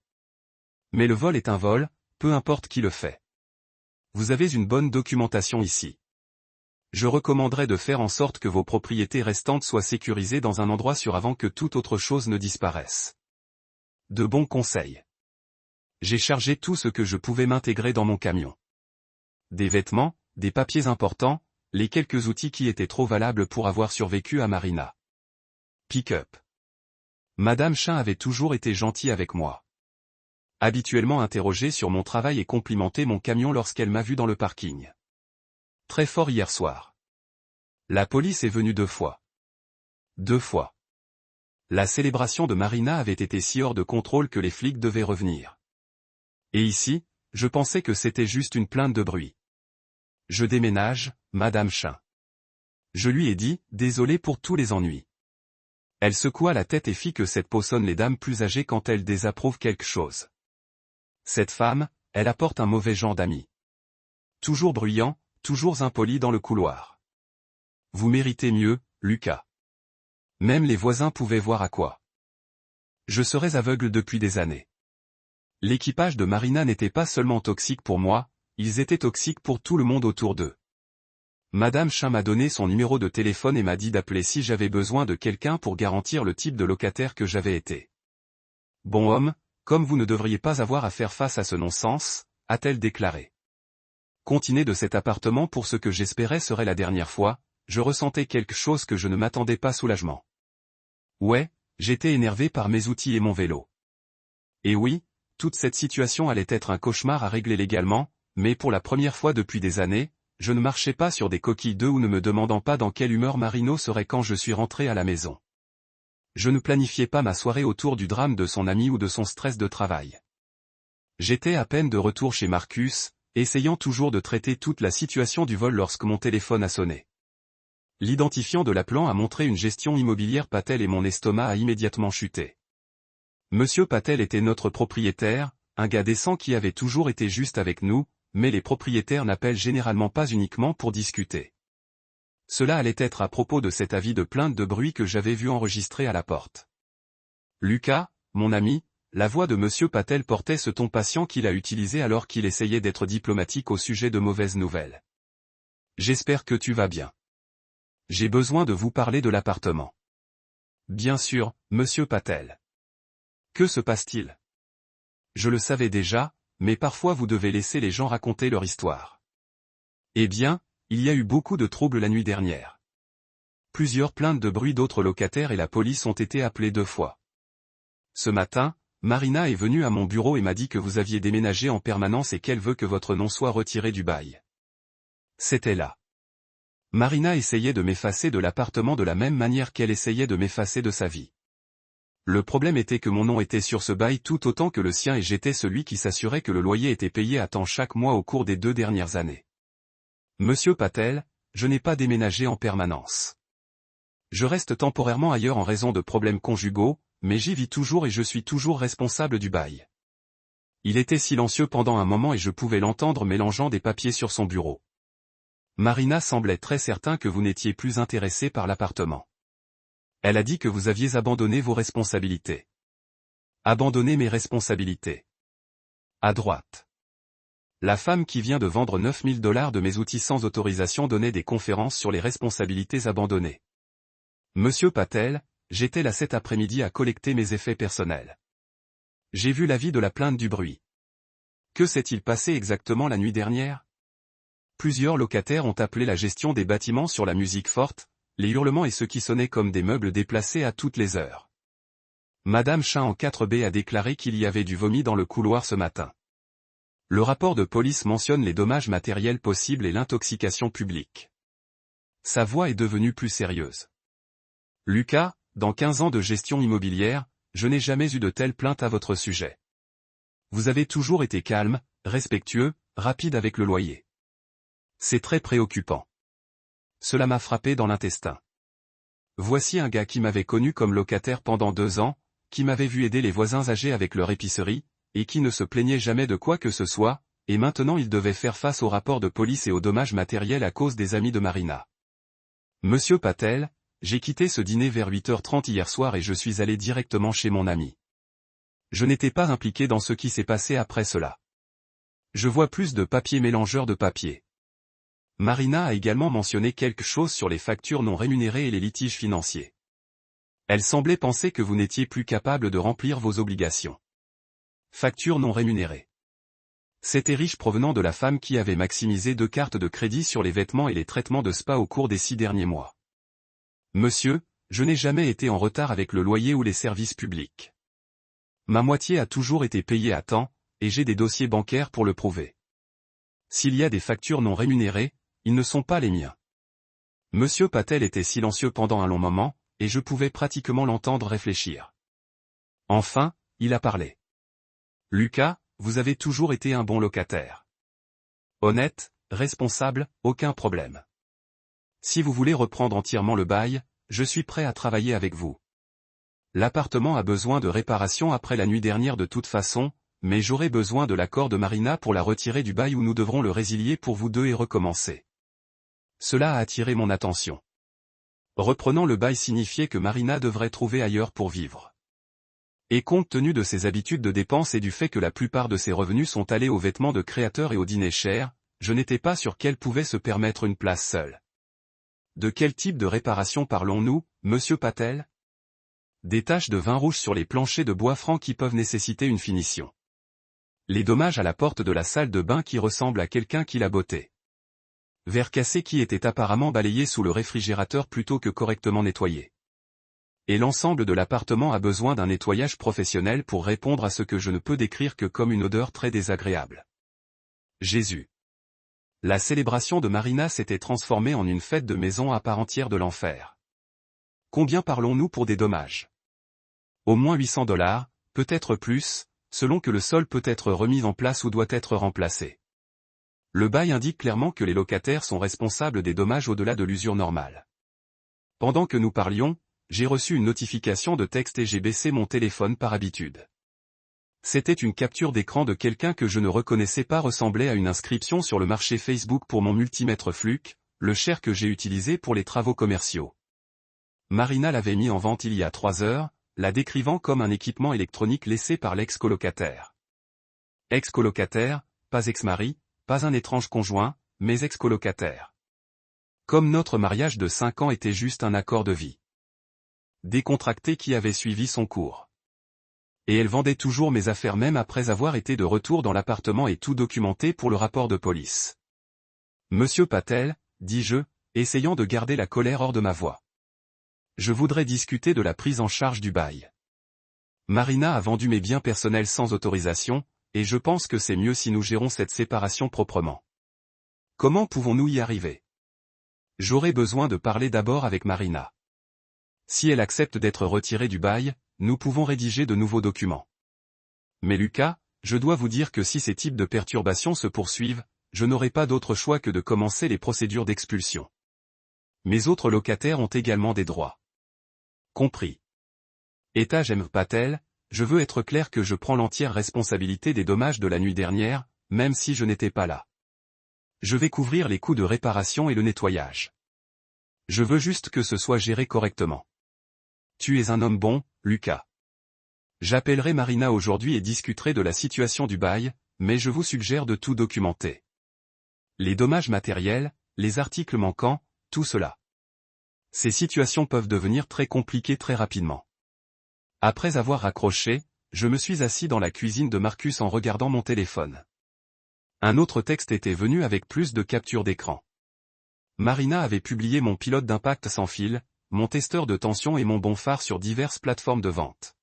Mais le vol est un vol, peu importe qui le fait. Vous avez une bonne documentation ici. Je recommanderais de faire en sorte que vos propriétés restantes soient sécurisées dans un endroit sûr avant que toute autre chose ne disparaisse. De bons conseils. J'ai chargé tout ce que je pouvais m'intégrer dans mon camion. Des vêtements, des papiers importants, les quelques outils qui étaient trop valables pour avoir survécu à Marina. Pick-up. Madame Chin avait toujours été gentille avec moi. Habituellement interrogée sur mon travail et complimenté mon camion lorsqu'elle m'a vu dans le parking. Très fort hier soir. La police est venue 2 fois. 2 fois. La célébration de Marina avait été si hors de contrôle que les flics devaient revenir. Et ici, je pensais que c'était juste une plainte de bruit. Je déménage, Madame Chin. Je lui ai dit, désolé pour tous les ennuis. Elle secoua la tête et fit que cette peau sonne les dames plus âgées quand elles désapprouvent quelque chose. Cette femme, elle apporte un mauvais genre d'amis. Toujours bruyant, toujours impoli dans le couloir. Vous méritez mieux, Lucas. Même les voisins pouvaient voir à quoi. Je serais aveugle depuis des années. L'équipage de Marina n'était pas seulement toxique pour moi, ils étaient toxiques pour tout le monde autour d'eux. Madame Chin m'a donné son numéro de téléphone et m'a dit d'appeler si j'avais besoin de quelqu'un pour garantir le type de locataire que j'avais été. Bon homme, comme vous ne devriez pas avoir à faire face à ce non-sens, a-t-elle déclaré. Continuer de cet appartement pour ce que j'espérais serait la dernière fois, je ressentais quelque chose que je ne m'attendais pas soulagement. Ouais, j'étais énervé par mes outils et mon vélo. Et oui, toute cette situation allait être un cauchemar à régler légalement, mais pour la première fois depuis des années, je ne marchais pas sur des coquilles d'œufs ou ne me demandant pas dans quelle humeur Marino serait quand je suis rentré à la maison. Je ne planifiais pas ma soirée autour du drame de son ami ou de son stress de travail. J'étais à peine de retour chez Marcus, essayant toujours de traiter toute la situation du vol lorsque mon téléphone a sonné. L'identifiant de l'appelant a montré une gestion immobilière Patel et mon estomac a immédiatement chuté. Monsieur Patel était notre propriétaire, un gars décent qui avait toujours été juste avec nous, mais les propriétaires n'appellent généralement pas uniquement pour discuter. Cela allait être à propos de cet avis de plainte de bruit que j'avais vu enregistré à la porte. Lucas, mon ami, la voix de Monsieur Patel portait ce ton patient qu'il a utilisé alors qu'il essayait d'être diplomatique au sujet de mauvaises nouvelles. J'espère que tu vas bien. J'ai besoin de vous parler de l'appartement. Bien sûr, Monsieur Patel. Que se passe-t-il? Je le savais déjà, mais parfois vous devez laisser les gens raconter leur histoire. Eh bien, il y a eu beaucoup de troubles la nuit dernière. Plusieurs plaintes de bruit d'autres locataires et la police ont été appelées 2 fois. Ce matin, Marina est venue à mon bureau et m'a dit que vous aviez déménagé en permanence et qu'elle veut que votre nom soit retiré du bail. C'était là. Marina essayait de m'effacer de l'appartement de la même manière qu'elle essayait de m'effacer de sa vie. Le problème était que mon nom était sur ce bail tout autant que le sien et j'étais celui qui s'assurait que le loyer était payé à temps chaque mois au cours des 2 dernières années. Monsieur Patel, je n'ai pas déménagé en permanence. Je reste temporairement ailleurs en raison de problèmes conjugaux, mais j'y vis toujours et je suis toujours responsable du bail. Il était silencieux pendant un moment et je pouvais l'entendre mélangeant des papiers sur son bureau. Marina semblait très certain que vous n'étiez plus intéressé par l'appartement. Elle a dit que vous aviez abandonné vos responsabilités. Abandonné mes responsabilités. À droite. La femme qui vient de vendre $9000 de mes outils sans autorisation donnait des conférences sur les responsabilités abandonnées. Monsieur Patel, j'étais là cet après-midi à collecter mes effets personnels. J'ai vu l'avis de la plainte du bruit. Que s'est-il passé exactement la nuit dernière? Plusieurs locataires ont appelé la gestion des bâtiments sur la musique forte, les hurlements et ce qui sonnait comme des meubles déplacés à toutes les heures. Madame Chin en 4B a déclaré qu'il y avait du vomi dans le couloir ce matin. Le rapport de police mentionne les dommages matériels possibles et l'intoxication publique. Sa voix est devenue plus sérieuse. Lucas, dans 15 ans de gestion immobilière, je n'ai jamais eu de telle plainte à votre sujet. Vous avez toujours été calme, respectueux, rapide avec le loyer. C'est très préoccupant. Cela m'a frappé dans l'intestin. Voici un gars qui m'avait connu comme locataire pendant 2 ans, qui m'avait vu aider les voisins âgés avec leur épicerie, et qui ne se plaignait jamais de quoi que ce soit, et maintenant il devait faire face au rapport de police et aux dommages matériels à cause des amis de Marina. Monsieur Patel, j'ai quitté ce dîner vers 8h30 hier soir et je suis allé directement chez mon ami. Je n'étais pas impliqué dans ce qui s'est passé après cela. Je vois plus de papier mélangeur de papier. Marina a également mentionné quelque chose sur les factures non rémunérées et les litiges financiers. Elle semblait penser que vous n'étiez plus capable de remplir vos obligations. Factures non rémunérées. C'était riche provenant de la femme qui avait maximisé 2 cartes de crédit sur les vêtements et les traitements de spa au cours des 6 derniers mois. Monsieur, je n'ai jamais été en retard avec le loyer ou les services publics. Ma moitié a toujours été payée à temps, et j'ai des dossiers bancaires pour le prouver. S'il y a des factures non rémunérées, ils ne sont pas les miens. Monsieur Patel était silencieux pendant un long moment, et je pouvais pratiquement l'entendre réfléchir. Enfin, il a parlé. Lucas, vous avez toujours été un bon locataire. Honnête, responsable, aucun problème. Si vous voulez reprendre entièrement le bail, je suis prêt à travailler avec vous. L'appartement a besoin de réparation après la nuit dernière de toute façon, mais j'aurai besoin de l'accord de Marina pour la retirer du bail ou nous devrons le résilier pour vous deux et recommencer. Cela a attiré mon attention. Reprenant le bail signifiait que Marina devrait trouver ailleurs pour vivre. Et compte tenu de ses habitudes de dépenses et du fait que la plupart de ses revenus sont allés aux vêtements de créateurs et aux dîners chers, je n'étais pas sûr qu'elle pouvait se permettre une place seule. De quel type de réparation parlons-nous, monsieur Patel? Des taches de vin rouge sur les planchers de bois franc qui peuvent nécessiter une finition. Les dommages à la porte de la salle de bain qui ressemble à quelqu'un qui l'a botté. Verre cassé qui était apparemment balayé sous le réfrigérateur plutôt que correctement nettoyé. Et l'ensemble de l'appartement a besoin d'un nettoyage professionnel pour répondre à ce que je ne peux décrire que comme une odeur très désagréable. Jésus. La célébration de Marina s'était transformée en une fête de maison à part entière de l'enfer. Combien parlons-nous pour des dommages? Au moins $800, peut-être plus, selon que le sol peut être remis en place ou doit être remplacé. Le bail indique clairement que les locataires sont responsables des dommages au-delà de l'usure normale. Pendant que nous parlions, j'ai reçu une notification de texte et j'ai baissé mon téléphone par habitude. C'était une capture d'écran de quelqu'un que je ne reconnaissais pas ressemblait à une inscription sur le marché Facebook pour mon multimètre Fluke, le cher que j'ai utilisé pour les travaux commerciaux. Marina l'avait mis en vente il y a 3 heures, la décrivant comme un équipement électronique laissé par l'ex-colocataire. Ex-colocataire, pas ex-mari, pas un étrange conjoint, mais ex-colocataire. Comme notre mariage de 5 ans était juste un accord de vie. Décontracté qui avait suivi son cours. Et elle vendait toujours mes affaires même après avoir été de retour dans l'appartement et tout documenté pour le rapport de police. Monsieur Patel, dis-je, essayant de garder la colère hors de ma voix. Je voudrais discuter de la prise en charge du bail. Marina a vendu mes biens personnels sans autorisation, et je pense que c'est mieux si nous gérons cette séparation proprement. Comment pouvons-nous y arriver? J'aurai besoin de parler d'abord avec Marina. Si elle accepte d'être retirée du bail, nous pouvons rédiger de nouveaux documents. Mais Lucas, je dois vous dire que si ces types de perturbations se poursuivent, je n'aurai pas d'autre choix que de commencer les procédures d'expulsion. Mes autres locataires ont également des droits. Compris. Etage Patel, je veux être clair que je prends l'entière responsabilité des dommages de la nuit dernière, même si je n'étais pas là. Je vais couvrir les coûts de réparation et le nettoyage. Je veux juste que ce soit géré correctement. Tu es un homme bon, Lucas. J'appellerai Marina aujourd'hui et discuterai de la situation du bail, mais je vous suggère de tout documenter. Les dommages matériels, les articles manquants, tout cela. Ces situations peuvent devenir très compliquées très rapidement. Après avoir raccroché, je me suis assis dans la cuisine de Marcus en regardant mon téléphone. Un autre texte était venu avec plus de captures d'écran. Marina avait publié mon pilote d'impact sans fil, mon testeur de tension et mon bon phare sur diverses plateformes de vente.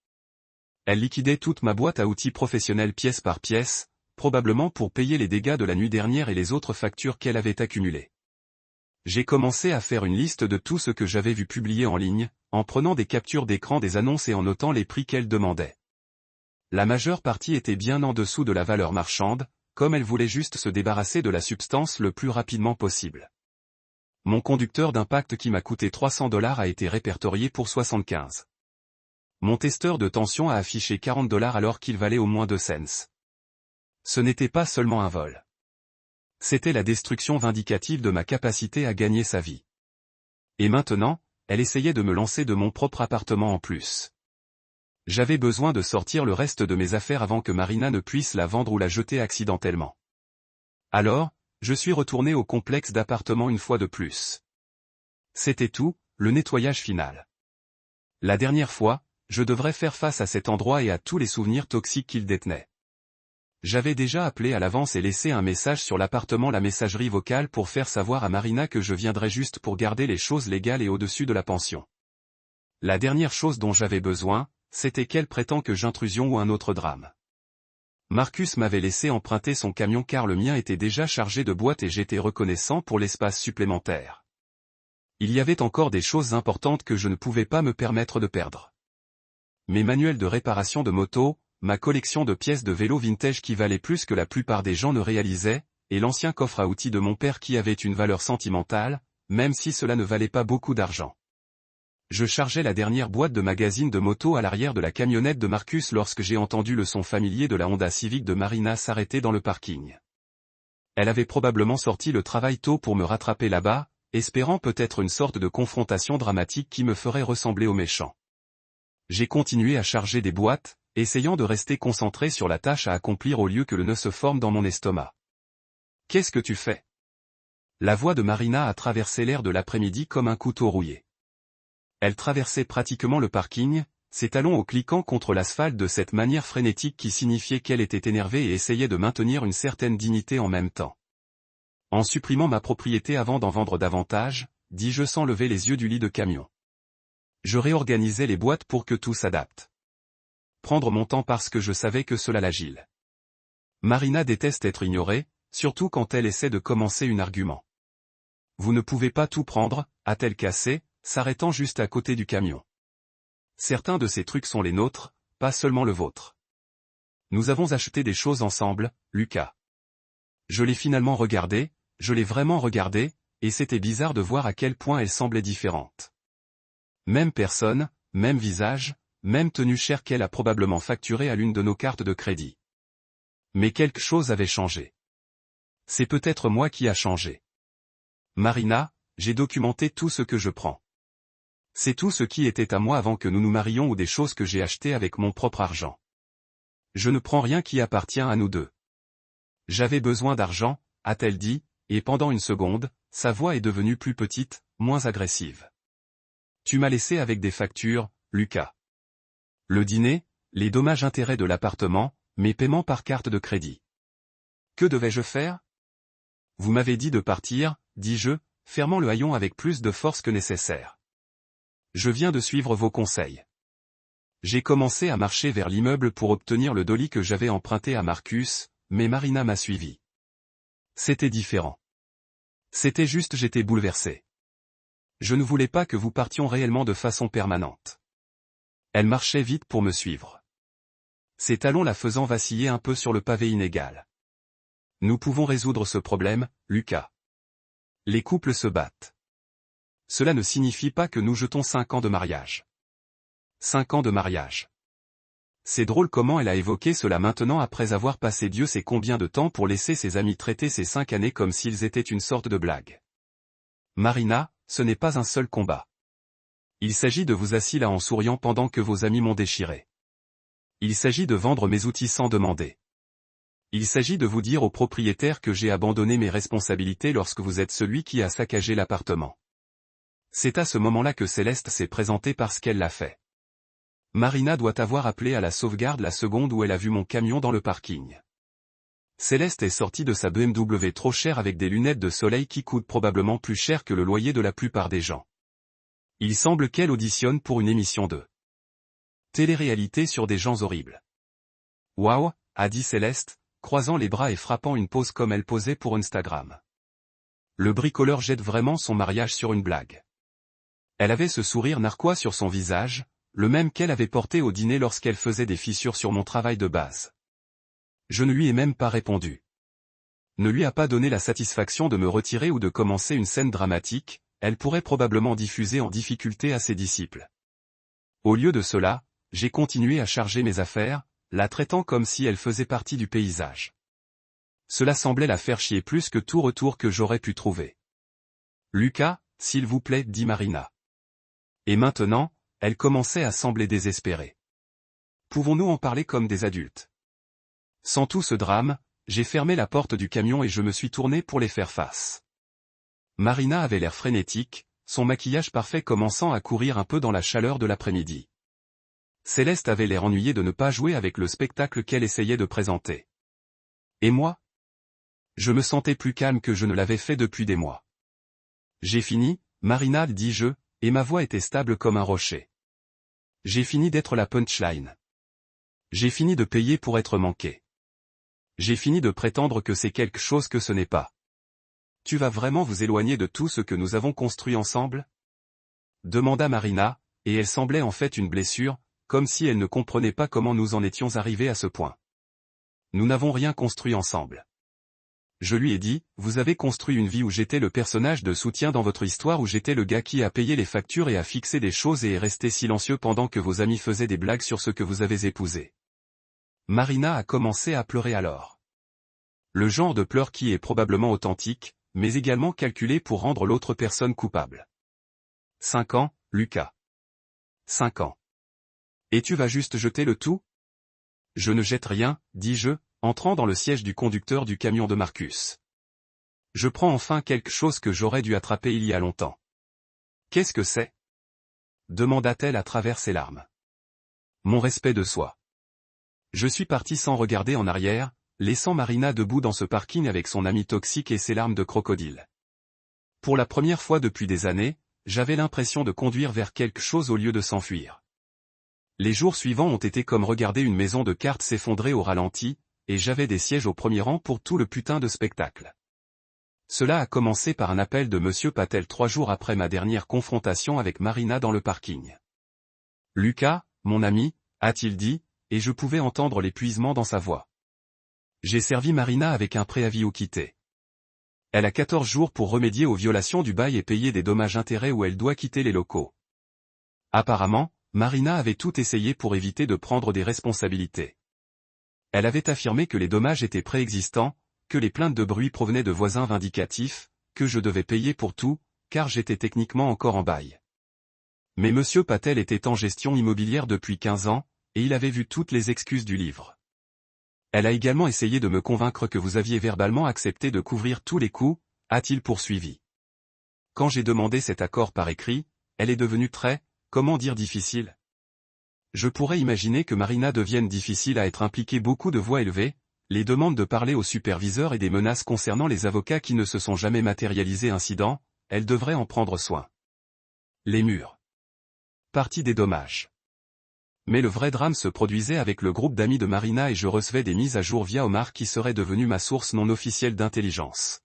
Elle liquidait toute ma boîte à outils professionnelle pièce par pièce, probablement pour payer les dégâts de la nuit dernière et les autres factures qu'elle avait accumulées. J'ai commencé à faire une liste de tout ce que j'avais vu publier en ligne, en prenant des captures d'écran des annonces et en notant les prix qu'elle demandait. La majeure partie était bien en dessous de la valeur marchande, comme elle voulait juste se débarrasser de la substance le plus rapidement possible. Mon conducteur d'impact qui m'a coûté $300 a été répertorié pour 75. Mon testeur de tension a affiché $40 alors qu'il valait au moins 2 cents. Ce n'était pas seulement un vol. C'était la destruction vindicative de ma capacité à gagner sa vie. Et maintenant, elle essayait de me lancer de mon propre appartement en plus. J'avais besoin de sortir le reste de mes affaires avant que Marina ne puisse la vendre ou la jeter accidentellement. Alors, je suis retourné au complexe d'appartements une fois de plus. C'était tout, le nettoyage final. La dernière fois, je devrais faire face à cet endroit et à tous les souvenirs toxiques qu'il détenait. J'avais déjà appelé à l'avance et laissé un message sur l'appartement, la messagerie vocale pour faire savoir à Marina que je viendrais juste pour garder les choses légales et au-dessus de la pension. La dernière chose dont j'avais besoin, c'était qu'elle prétend que j'intrusion ou un autre drame. Marcus m'avait laissé emprunter son camion car le mien était déjà chargé de boîtes et j'étais reconnaissant pour l'espace supplémentaire. Il y avait encore des choses importantes que je ne pouvais pas me permettre de perdre. Mes manuels de réparation de moto, ma collection de pièces de vélo vintage qui valait plus que la plupart des gens ne réalisaient, et l'ancien coffre à outils de mon père qui avait une valeur sentimentale, même si cela ne valait pas beaucoup d'argent. Je chargeais la dernière boîte de magazines de moto à l'arrière de la camionnette de Marcus lorsque j'ai entendu le son familier de la Honda Civic de Marina s'arrêter dans le parking. Elle avait probablement sorti le travail tôt pour me rattraper là-bas, espérant peut-être une sorte de confrontation dramatique qui me ferait ressembler au méchant. J'ai continué à charger des boîtes, essayant de rester concentré sur la tâche à accomplir au lieu que le nœud se forme dans mon estomac. « Qu'est-ce que tu fais ?» La voix de Marina a traversé l'air de l'après-midi comme un couteau rouillé. Elle traversait pratiquement le parking, ses talons au cliquant contre l'asphalte de cette manière frénétique qui signifiait qu'elle était énervée et essayait de maintenir une certaine dignité en même temps. En supprimant ma propriété avant d'en vendre davantage, dis-je sans lever les yeux du lit de camion. Je réorganisais les boîtes pour que tout s'adapte. Prendre mon temps parce que je savais que cela l'agile. Marina déteste être ignorée, surtout quand elle essaie de commencer un argument. Vous ne pouvez pas tout prendre, a-t-elle cassé, s'arrêtant juste à côté du camion. Certains de ces trucs sont les nôtres, pas seulement le vôtre. Nous avons acheté des choses ensemble, Lucas. Je l'ai finalement regardée, je l'ai vraiment regardée, et c'était bizarre de voir à quel point elle semblait différente. Même personne, même visage, même tenue chère qu'elle a probablement facturée à l'une de nos cartes de crédit. Mais quelque chose avait changé. C'est peut-être moi qui a changé. Marina, j'ai documenté tout ce que je prends. C'est tout ce qui était à moi avant que nous nous marions ou des choses que j'ai achetées avec mon propre argent. Je ne prends rien qui appartient à nous deux. J'avais besoin d'argent, a-t-elle dit, et pendant une seconde, sa voix est devenue plus petite, moins agressive. Tu m'as laissé avec des factures, Lucas. Le dîner, les dommages-intérêts de l'appartement, mes paiements par carte de crédit. Que devais-je faire? Vous m'avez dit de partir, dis-je, fermant le haillon avec plus de force que nécessaire. Je viens de suivre vos conseils. J'ai commencé à marcher vers l'immeuble pour obtenir le dolly que j'avais emprunté à Marcus, mais Marina m'a suivi. C'était différent. C'était juste j'étais bouleversé. Je ne voulais pas que vous partions réellement de façon permanente. Elle marchait vite pour me suivre. Ses talons la faisant vaciller un peu sur le pavé inégal. Nous pouvons résoudre ce problème, Lucas. Les couples se battent. Cela ne signifie pas que nous jetons 5 ans de mariage. 5 ans de mariage. C'est drôle comment elle a évoqué cela maintenant après avoir passé Dieu sait combien de temps pour laisser ses amis traiter ces 5 années comme s'ils étaient une sorte de blague. Marina, ce n'est pas un seul combat. Il s'agit de vous assis là en souriant pendant que vos amis m'ont déchiré. Il s'agit de vendre mes outils sans demander. Il s'agit de vous dire au propriétaire que j'ai abandonné mes responsabilités lorsque vous êtes celui qui a saccagé l'appartement. C'est à ce moment-là que Céleste s'est présentée parce qu'elle l'a fait. Marina doit avoir appelé à la sauvegarde la seconde où elle a vu mon camion dans le parking. Céleste est sortie de sa BMW trop chère avec des lunettes de soleil qui coûtent probablement plus cher que le loyer de la plupart des gens. Il semble qu'elle auditionne pour une émission de télé-réalité sur des gens horribles. Waouh, a dit Céleste, croisant les bras et frappant une pose comme elle posait pour Instagram. Le bricoleur jette vraiment son mariage sur une blague. Elle avait ce sourire narquois sur son visage, le même qu'elle avait porté au dîner lorsqu'elle faisait des fissures sur mon travail de base. Je ne lui ai même pas répondu. Ne lui a pas donné la satisfaction de me retirer ou de commencer une scène dramatique, elle pourrait probablement diffuser en difficulté à ses disciples. Au lieu de cela, j'ai continué à charger mes affaires, la traitant comme si elle faisait partie du paysage. Cela semblait la faire chier plus que tout retour que j'aurais pu trouver. Lucas, s'il vous plaît, dit Marina. Et maintenant, elle commençait à sembler désespérée. Pouvons-nous en parler comme des adultes? Sans tout ce drame, j'ai fermé la porte du camion et je me suis tourné pour les faire face. Marina avait l'air frénétique, son maquillage parfait commençant à courir un peu dans la chaleur de l'après-midi. Céleste avait l'air ennuyée de ne pas jouer avec le spectacle qu'elle essayait de présenter. Et moi? Je me sentais plus calme que je ne l'avais fait depuis des mois. J'ai fini, Marina, dis-je, et ma voix était stable comme un rocher. J'ai fini d'être la punchline. J'ai fini de payer pour être manqué. J'ai fini de prétendre que c'est quelque chose que ce n'est pas. Tu vas vraiment vous éloigner de tout ce que nous avons construit ensemble? Demanda Marina, et elle semblait en fait une blessure, comme si elle ne comprenait pas comment nous en étions arrivés à ce point. Nous n'avons rien construit ensemble. Je lui ai dit, vous avez construit une vie où j'étais le personnage de soutien dans votre histoire où j'étais le gars qui a payé les factures et a fixé des choses et est resté silencieux pendant que vos amis faisaient des blagues sur ce que vous avez épousé. Marina a commencé à pleurer alors. Le genre de pleurs qui est probablement authentique, mais également calculé pour rendre l'autre personne coupable. 5 ans, Lucas. 5 ans. Et tu vas juste jeter le tout? Je ne jette rien, dis-je, entrant dans le siège du conducteur du camion de Marcus. Je prends enfin quelque chose que j'aurais dû attraper il y a longtemps. Qu'est-ce que c'est? Demanda-t-elle à travers ses larmes. Mon respect de soi. Je suis parti sans regarder en arrière, laissant Marina debout dans ce parking avec son ami toxique et ses larmes de crocodile. Pour la première fois depuis des années, j'avais l'impression de conduire vers quelque chose au lieu de s'enfuir. Les jours suivants ont été comme regarder une maison de cartes s'effondrer au ralenti, et j'avais des sièges au premier rang pour tout le putain de spectacle. Cela a commencé par un appel de Monsieur Patel 3 jours après ma dernière confrontation avec Marina dans le parking. Lucas, mon ami, a-t-il dit, et je pouvais entendre l'épuisement dans sa voix. J'ai servi Marina avec un préavis au quitté. Elle a 14 jours pour remédier aux violations du bail et payer des dommages-intérêts où elle doit quitter les locaux. Apparemment, Marina avait tout essayé pour éviter de prendre des responsabilités. Elle avait affirmé que les dommages étaient préexistants, que les plaintes de bruit provenaient de voisins vindicatifs, que je devais payer pour tout, car j'étais techniquement encore en bail. Mais Monsieur Patel était en gestion immobilière depuis 15 ans, et il avait vu toutes les excuses du livre. Elle a également essayé de me convaincre que vous aviez verbalement accepté de couvrir tous les coûts, a-t-il poursuivi. Quand j'ai demandé cet accord par écrit, elle est devenue très, comment dire difficile. Je pourrais imaginer que Marina devienne difficile à être impliquée beaucoup de voix élevées, les demandes de parler au superviseur et des menaces concernant les avocats qui ne se sont jamais matérialisés incident, elle devrait en prendre soin. Les murs. partie des dommages. Mais le vrai drame se produisait avec le groupe d'amis de Marina et je recevais des mises à jour via Omar qui serait devenu ma source non officielle d'intelligence.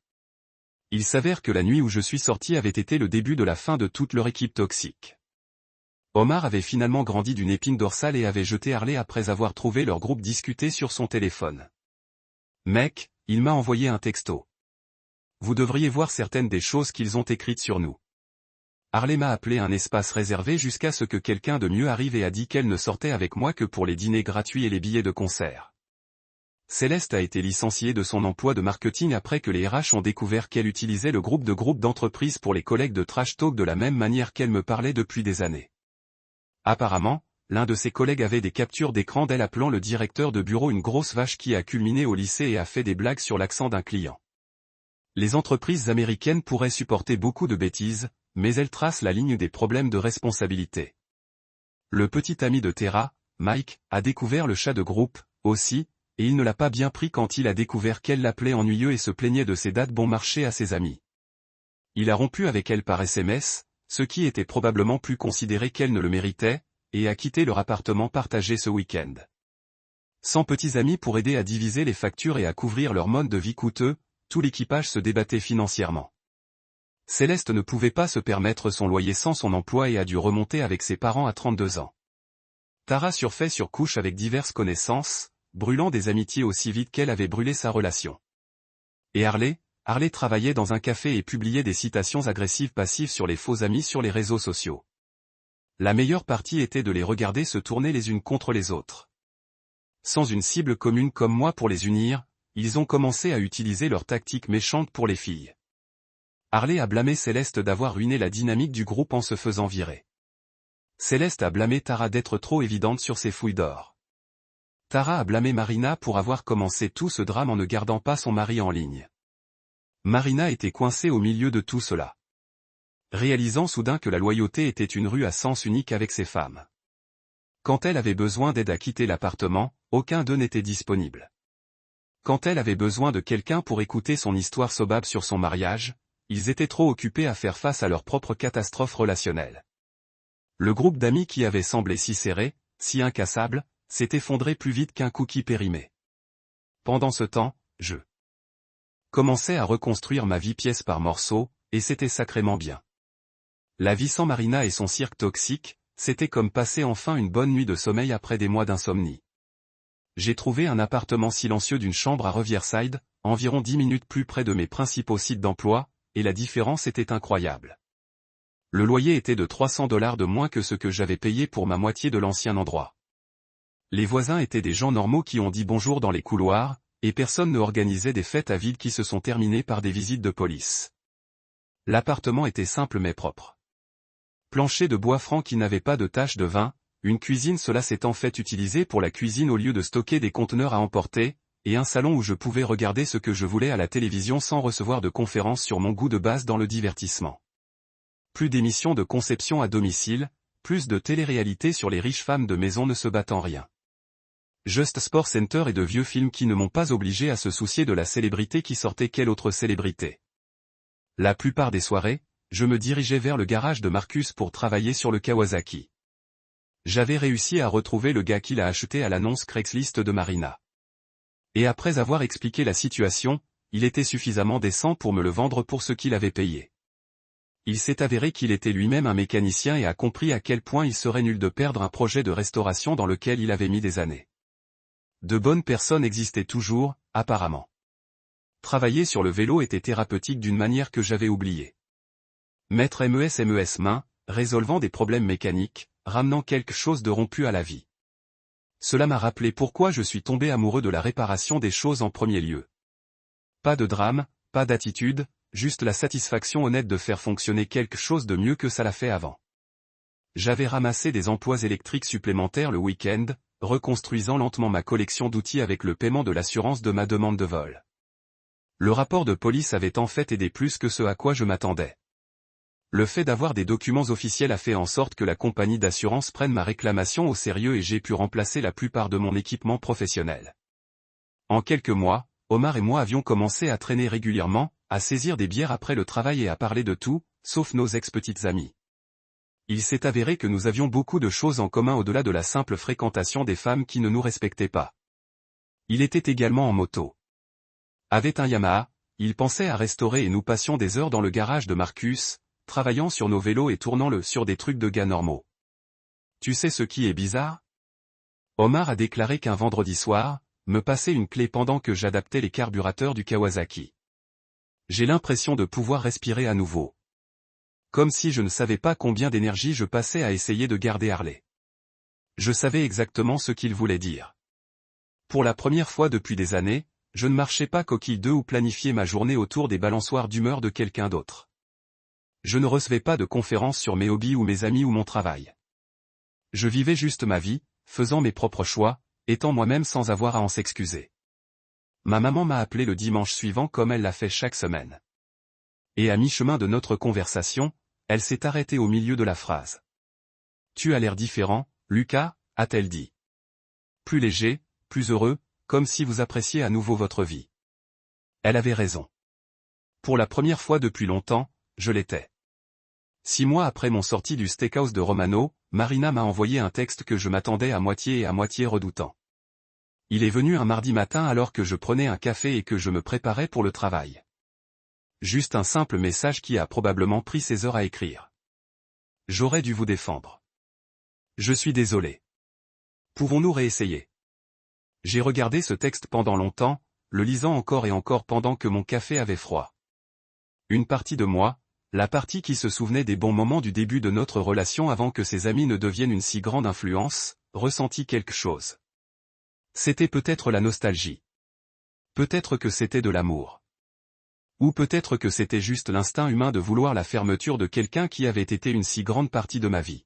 Il s'avère que la nuit où je suis sorti avait été le début de la fin de toute leur équipe toxique. Omar avait finalement grandi d'une épine dorsale et avait jeté Harley après avoir trouvé leur groupe discuter sur son téléphone. Mec, il m'a envoyé un texto. Vous devriez voir certaines des choses qu'ils ont écrites sur nous. Harley m'a appelé un espace réservé jusqu'à ce que quelqu'un de mieux arrive et a dit qu'elle ne sortait avec moi que pour les dîners gratuits et les billets de concert. Céleste a été licenciée de son emploi de marketing après que les RH ont découvert qu'elle utilisait le groupe d'entreprise pour les collègues de Trash Talk de la même manière qu'elle me parlait depuis des années. Apparemment, l'un de ses collègues avait des captures d'écran d'elle appelant le directeur de bureau une grosse vache qui a culminé au lycée et a fait des blagues sur l'accent d'un client. Les entreprises américaines pourraient supporter beaucoup de bêtises, mais elles tracent la ligne des problèmes de responsabilité. Le petit ami de Tara, Mike, a découvert le chat de groupe, aussi, et il ne l'a pas bien pris quand il a découvert qu'elle l'appelait ennuyeux et se plaignait de ses dates bon marché à ses amis. Il a rompu avec elle par SMS, ce qui était probablement plus considéré qu'elle ne le méritait, et a quitté leur appartement partagé ce week-end. Sans petits amis pour aider à diviser les factures et à couvrir leur mode de vie coûteux, tout l'équipage se débattait financièrement. Céleste ne pouvait pas se permettre son loyer sans son emploi et a dû remonter avec ses parents à 32 ans. Tara surfait sur couche avec diverses connaissances, brûlant des amitiés aussi vite qu'elle avait brûlé sa relation. Et Harley travaillait dans un café et publiait des citations agressives passives sur les faux amis sur les réseaux sociaux. La meilleure partie était de les regarder se tourner les unes contre les autres. Sans une cible commune comme moi pour les unir, ils ont commencé à utiliser leur tactique méchante pour les filles. Harley a blâmé Céleste d'avoir ruiné la dynamique du groupe en se faisant virer. Céleste a blâmé Tara d'être trop évidente sur ses fouilles d'or. Tara a blâmé Marina pour avoir commencé tout ce drame en ne gardant pas son mari en ligne. Marina était coincée au milieu de tout cela. Réalisant soudain que la loyauté était une rue à sens unique avec ses femmes. Quand elle avait besoin d'aide à quitter l'appartement, aucun d'eux n'était disponible. Quand elle avait besoin de quelqu'un pour écouter son histoire sobable sur son mariage, ils étaient trop occupés à faire face à leur propre catastrophe relationnelle. Le groupe d'amis qui avait semblé si serré, si incassable, s'est effondré plus vite qu'un cookie périmé. Pendant ce temps, je commençais à reconstruire ma vie pièce par morceaux, et c'était sacrément bien. La vie sans Marina et son cirque toxique, c'était comme passer enfin une bonne nuit de sommeil après des mois d'insomnie. J'ai trouvé un appartement silencieux d'une chambre à Riverside, environ 10 minutes plus près de mes principaux sites d'emploi, et la différence était incroyable. Le loyer était de $300 de moins que ce que j'avais payé pour ma moitié de l'ancien endroit. Les voisins étaient des gens normaux qui ont dit bonjour dans les couloirs, et personne ne organisait des fêtes à vide qui se sont terminées par des visites de police. L'appartement était simple mais propre. Plancher de bois franc qui n'avait pas de tache de vin, une cuisine cela s'est en fait utilisé pour la cuisine au lieu de stocker des conteneurs à emporter, et un salon où je pouvais regarder ce que je voulais à la télévision sans recevoir de conférences sur mon goût de base dans le divertissement. Plus d'émissions de conception à domicile, plus de télé-réalité sur les riches femmes de maison ne se battant rien. Just Sport Center et de vieux films qui ne m'ont pas obligé à se soucier de la célébrité qui sortait quelle autre célébrité. La plupart des soirées, je me dirigeais vers le garage de Marcus pour travailler sur le Kawasaki. J'avais réussi à retrouver le gars qui l'a acheté à l'annonce Craigslist de Marina. Et après avoir expliqué la situation, il était suffisamment décent pour me le vendre pour ce qu'il avait payé. Il s'est avéré qu'il était lui-même un mécanicien et a compris à quel point il serait nul de perdre un projet de restauration dans lequel il avait mis des années. De bonnes personnes existaient toujours, apparemment. Travailler sur le vélo était thérapeutique d'une manière que j'avais oubliée. Mettre MES main, résolvant des problèmes mécaniques, ramenant quelque chose de rompu à la vie. Cela m'a rappelé pourquoi je suis tombé amoureux de la réparation des choses en premier lieu. Pas de drame, pas d'attitude, juste la satisfaction honnête de faire fonctionner quelque chose de mieux que ça l'a fait avant. J'avais ramassé des emplois électriques supplémentaires le week-end, reconstruisant lentement ma collection d'outils avec le paiement de l'assurance de ma demande de vol. Le rapport de police avait en fait aidé plus que ce à quoi je m'attendais. Le fait d'avoir des documents officiels a fait en sorte que la compagnie d'assurance prenne ma réclamation au sérieux et j'ai pu remplacer la plupart de mon équipement professionnel. En quelques mois, Omar et moi avions commencé à traîner régulièrement, à saisir des bières après le travail et à parler de tout, sauf nos ex-petites amies. Il s'est avéré que nous avions beaucoup de choses en commun au-delà de la simple fréquentation des femmes qui ne nous respectaient pas. Il était également en moto. Avait un Yamaha, il pensait à restaurer et nous passions des heures dans le garage de Marcus, travaillant sur nos vélos et tournant-le sur des trucs de gars normaux. Tu sais ce qui est bizarre? Omar a déclaré qu'un vendredi soir, me passait une clé pendant que j'adaptais les carburateurs du Kawasaki. J'ai l'impression de pouvoir respirer à nouveau. Comme si je ne savais pas combien d'énergie je passais à essayer de garder Harley. Je savais exactement ce qu'il voulait dire. Pour la première fois depuis des années, je ne marchais pas coquille d'œuf ou planifiais ma journée autour des balançoires d'humeur de quelqu'un d'autre. Je ne recevais pas de conférences sur mes hobbies ou mes amis ou mon travail. Je vivais juste ma vie, faisant mes propres choix, étant moi-même sans avoir à en s'excuser. Ma maman m'a appelé le dimanche suivant comme elle l'a fait chaque semaine. Et à mi-chemin de notre conversation, elle s'est arrêtée au milieu de la phrase. Tu as l'air différent, Lucas, a-t-elle dit. Plus léger, plus heureux, comme si vous appréciez à nouveau votre vie. Elle avait raison. Pour la première fois depuis longtemps, je l'étais. 6 mois après mon sortie du steakhouse de Romano, Marina m'a envoyé un texte que je m'attendais à moitié et à moitié redoutant. Il est venu un mardi matin alors que je prenais un café et que je me préparais pour le travail. Juste un simple message qui a probablement pris 16 heures à écrire. J'aurais dû vous défendre. Je suis désolé. Pouvons-nous réessayer? J'ai regardé ce texte pendant longtemps, le lisant encore et encore pendant que mon café avait froid. Une partie de moi, la partie qui se souvenait des bons moments du début de notre relation avant que ses amis ne deviennent une si grande influence, ressentit quelque chose. C'était peut-être la nostalgie. Peut-être que c'était de l'amour. Ou peut-être que c'était juste l'instinct humain de vouloir la fermeture de quelqu'un qui avait été une si grande partie de ma vie.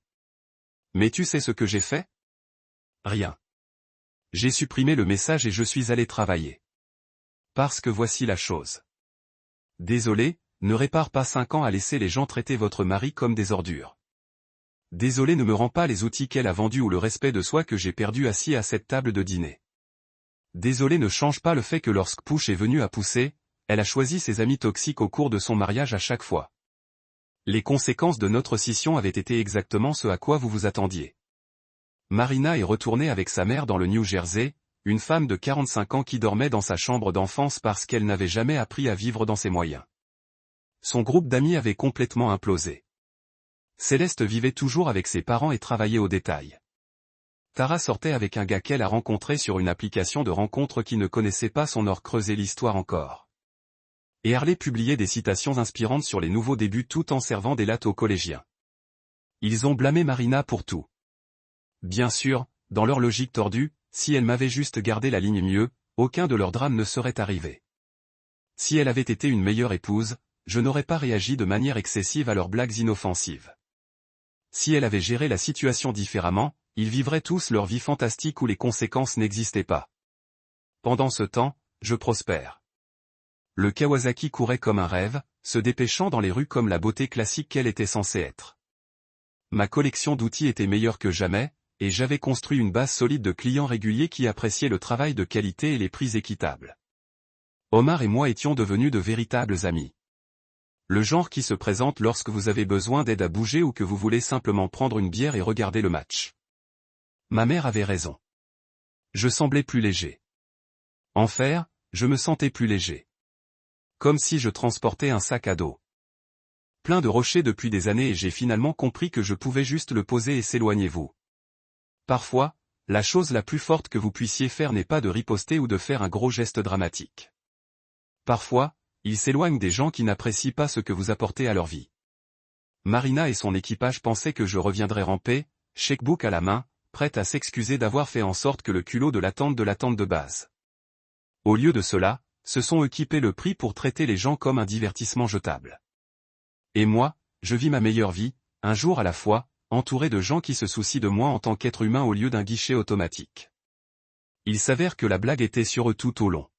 Mais tu sais ce que j'ai fait? Rien. J'ai supprimé le message et je suis allé travailler. Parce que voici la chose. Désolé, ne répare pas 5 ans à laisser les gens traiter votre mari comme des ordures. Désolé ne me rend pas les outils qu'elle a vendus ou le respect de soi que j'ai perdu assis à cette table de dîner. Désolé ne change pas le fait que lorsque Push est venue à pousser, elle a choisi ses amis toxiques au cours de son mariage à chaque fois. Les conséquences de notre scission avaient été exactement ce à quoi vous vous attendiez. Marina est retournée avec sa mère dans le New Jersey, une femme de 45 ans qui dormait dans sa chambre d'enfance parce qu'elle n'avait jamais appris à vivre dans ses moyens. Son groupe d'amis avait complètement implosé. Céleste vivait toujours avec ses parents et travaillait au détail. Tara sortait avec un gars qu'elle a rencontré sur une application de rencontre qui ne connaissait pas son or creuser l'histoire encore. Et Harley publiait des citations inspirantes sur les nouveaux débuts tout en servant des lattes aux collégiens. Ils ont blâmé Marina pour tout. Bien sûr, dans leur logique tordue, si elle m'avait juste gardé la ligne mieux, aucun de leurs drames ne serait arrivé. Si elle avait été une meilleure épouse, je n'aurais pas réagi de manière excessive à leurs blagues inoffensives. Si elle avait géré la situation différemment, ils vivraient tous leur vie fantastique où les conséquences n'existaient pas. Pendant ce temps, je prospère. Le Kawasaki courait comme un rêve, se dépêchant dans les rues comme la beauté classique qu'elle était censée être. Ma collection d'outils était meilleure que jamais, et j'avais construit une base solide de clients réguliers qui appréciaient le travail de qualité et les prix équitables. Omar et moi étions devenus de véritables amis. Le genre qui se présente lorsque vous avez besoin d'aide à bouger ou que vous voulez simplement prendre une bière et regarder le match. Ma mère avait raison. Je semblais plus léger. En fer, je me sentais plus léger. Comme si je transportais un sac à dos. Plein de rochers depuis des années et j'ai finalement compris que je pouvais juste le poser et s'éloignez-vous. Parfois, la chose la plus forte que vous puissiez faire n'est pas de riposter ou de faire un gros geste dramatique. Parfois, il s'éloigne des gens qui n'apprécient pas ce que vous apportez à leur vie. Marina et son équipage pensaient que je reviendrais ramper, checkbook à la main, prête à s'excuser d'avoir fait en sorte que le culot de l'attente de base. Au lieu de cela, se sont eux qui paient le prix pour traiter les gens comme un divertissement jetable. Et moi, je vis ma meilleure vie, un jour à la fois, entouré de gens qui se soucient de moi en tant qu'être humain au lieu d'un guichet automatique. Il s'avère que la blague était sur eux tout au long.